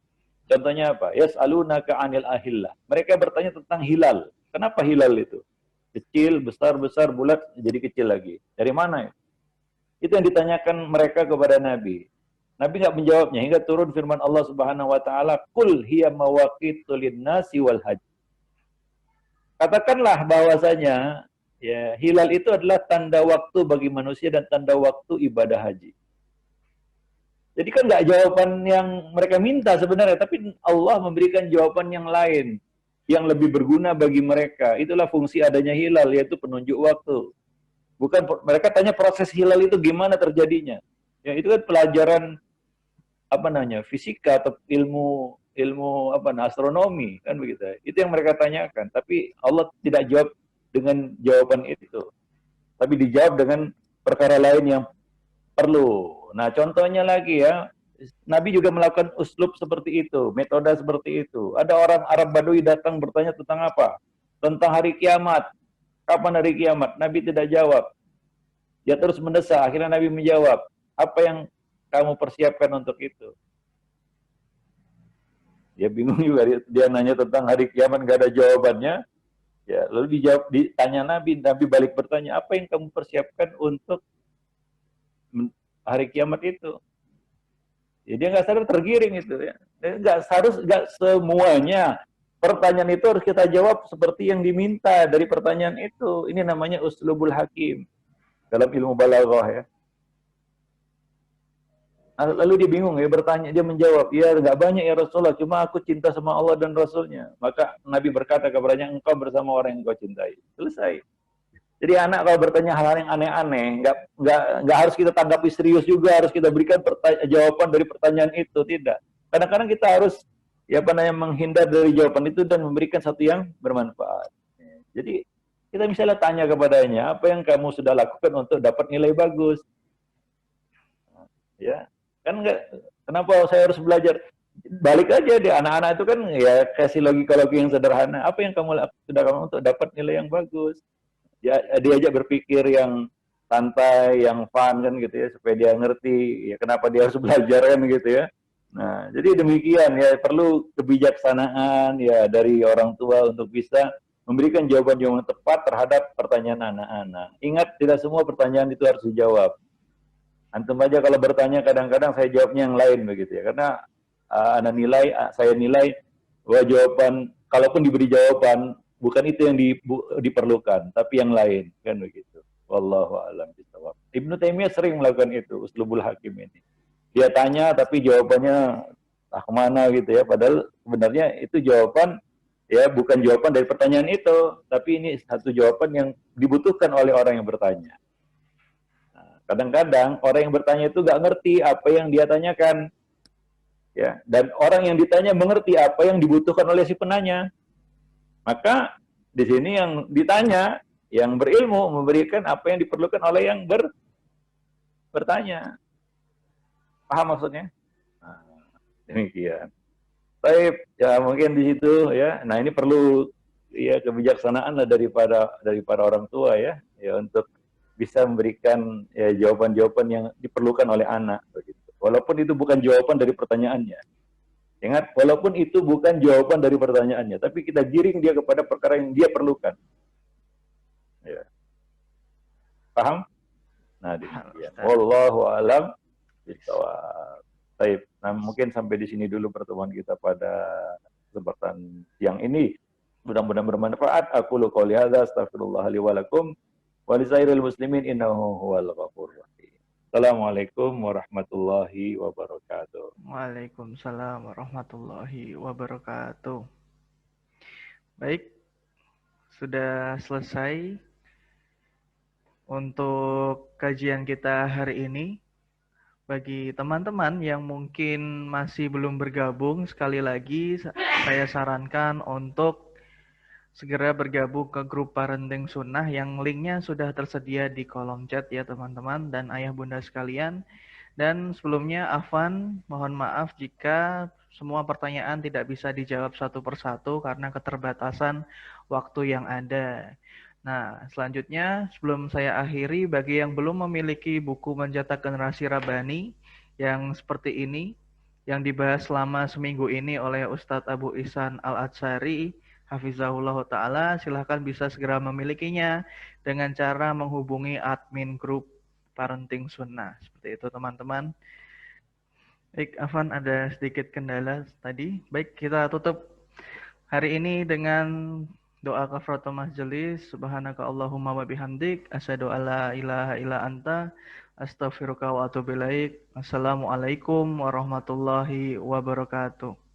Contohnya apa? Yas'alunaka 'anil ahillah. Mereka bertanya tentang hilal. Kenapa hilal itu? Kecil, besar, bulat, jadi kecil lagi. Dari mana? Itu yang ditanyakan mereka kepada Nabi. Nabi nggak menjawabnya hingga turun firman Allah Subhanahu wa taala, "Qul hiya mawaqitu lin-nasi wal hajj." Katakanlah bahwasanya ya, hilal itu adalah tanda waktu bagi manusia dan tanda waktu ibadah haji. Jadi kan nggak jawaban yang mereka minta sebenarnya, tapi Allah memberikan jawaban yang lain, yang lebih berguna bagi mereka. Itulah fungsi adanya hilal, yaitu penunjuk waktu. Bukan mereka tanya proses hilal itu gimana terjadinya. Ya itu kan pelajaran apa namanya fisika atau ilmu ilmu apa astronomi kan begitu. Itu yang mereka tanyakan. Tapi Allah tidak jawab dengan jawaban itu, tapi dijawab dengan perkara lain yang perlu. Nah, contohnya lagi ya, Nabi juga melakukan uslub seperti itu, metode seperti itu. Ada orang Arab Badui datang bertanya tentang apa? Tentang hari kiamat. Kapan hari kiamat? Nabi tidak jawab. Dia terus mendesak. Akhirnya Nabi menjawab, apa yang kamu persiapkan untuk itu? Dia bingung juga. Dia nanya tentang hari kiamat, nggak ada jawabannya. Ya, lalu ditanya Nabi. Nabi balik bertanya, apa yang kamu persiapkan untuk hari kiamat itu? Ya, dia nggak sadar tergiring itu ya. Nggak semuanya pertanyaan itu harus kita jawab seperti yang diminta dari pertanyaan itu. Ini namanya uslubul hakim dalam ilmu balaghah ya. Lalu dia bingung ya bertanya, dia menjawab, ya nggak banyak ya Rasulullah, cuma aku cinta sama Allah dan Rasulnya. Maka Nabi berkata kepadanya, engkau bersama orang yang engkau cintai. Selesai. Jadi anak kalau bertanya hal-hal yang aneh-aneh, nggak harus kita tanggapi serius juga, harus kita berikan jawaban dari pertanyaan itu, tidak. Kadang-kadang kita harus ya apa namanya menghindar dari jawaban itu dan memberikan satu yang bermanfaat. Jadi kita misalnya tanya kepadanya, apa yang kamu sudah lakukan untuk dapat nilai bagus? Ya, kan nggak, kenapa saya harus belajar? Balik aja deh, anak-anak itu kan ya kasih logika-logika yang sederhana. Apa yang kamu sudah kamu untuk dapat nilai yang bagus? Ya, diajak berpikir yang santai, yang fun kan gitu ya, supaya dia ngerti ya kenapa dia harus belajar kan gitu ya. Nah, jadi demikian ya, perlu kebijaksanaan ya dari orang tua untuk bisa memberikan jawaban-jawaban tepat terhadap pertanyaan anak-anak. Ingat, tidak semua pertanyaan itu harus dijawab. Antum aja kalau bertanya kadang-kadang saya jawabnya yang lain begitu ya, karena saya nilai bahwa jawaban, kalaupun diberi jawaban, bukan itu yang diperlukan, tapi yang lain, kan begitu. Wallahu a'lam bishawab. Ibnu Taimiyah sering melakukan itu, uslubul hakim ini. Dia tanya tapi jawabannya kemana gitu ya, padahal sebenarnya itu jawaban ya bukan jawaban dari pertanyaan itu, tapi ini satu jawaban yang dibutuhkan oleh orang yang bertanya. Kadang-kadang orang yang bertanya itu nggak ngerti apa yang dia tanyakan. Ya, dan orang yang ditanya mengerti apa yang dibutuhkan oleh si penanya. Maka di sini yang ditanya, yang berilmu memberikan apa yang diperlukan oleh yang bertanya. Paham maksudnya? Nah, demikian. Baik, ya mungkin di situ ya. Nah, ini perlu ya kebijaksanaan lah daripada orang tua ya, ya untuk bisa memberikan ya, jawaban-jawaban yang diperlukan oleh anak begitu. Walaupun itu bukan jawaban dari pertanyaannya. Ingat, walaupun itu bukan jawaban dari pertanyaannya, tapi kita giring dia kepada perkara yang dia perlukan. Ya. Paham? Nah, demikian. Wallahu a'lam bishawab. Baik. Nah, mungkin sampai di sini dulu pertemuan kita pada kesempatan siang ini. Mudah-mudahan bermanfaat. Aku lu qouli hadza, astaghfirullah li wa lakum wa lisairil muslimin innahu huwal ghafurur rahim. Assalamualaikum warahmatullahi wabarakatuh. Waalaikumsalam warahmatullahi wabarakatuh. Baik, sudah selesai untuk kajian kita hari ini. Bagi teman-teman yang mungkin masih belum bergabung, sekali lagi saya sarankan untuk segera bergabung ke grup Parenting Sunnah yang linknya sudah tersedia di kolom chat ya teman-teman dan ayah bunda sekalian. Dan sebelumnya Afan, mohon maaf jika semua pertanyaan tidak bisa dijawab satu persatu karena keterbatasan waktu yang ada. Nah, selanjutnya sebelum saya akhiri, bagi yang belum memiliki buku Mencetak Generasi Rabbani yang seperti ini, yang dibahas selama seminggu ini oleh Ustadz Abu Ihsan Al-Atsari, Hafizahullah Ta'ala, silahkan bisa segera memilikinya dengan cara menghubungi admin grup Parenting Sunnah. Seperti itu teman-teman. Baik, Afan ada sedikit kendala tadi. Baik, kita tutup hari ini dengan doa kafaratul majelis. Subhanaka Allahumma wa bihamdik asyhadu alla ilaha illa anta Astaghfiruka wa atubu ilaik. Assalamualaikum warahmatullahi wabarakatuh.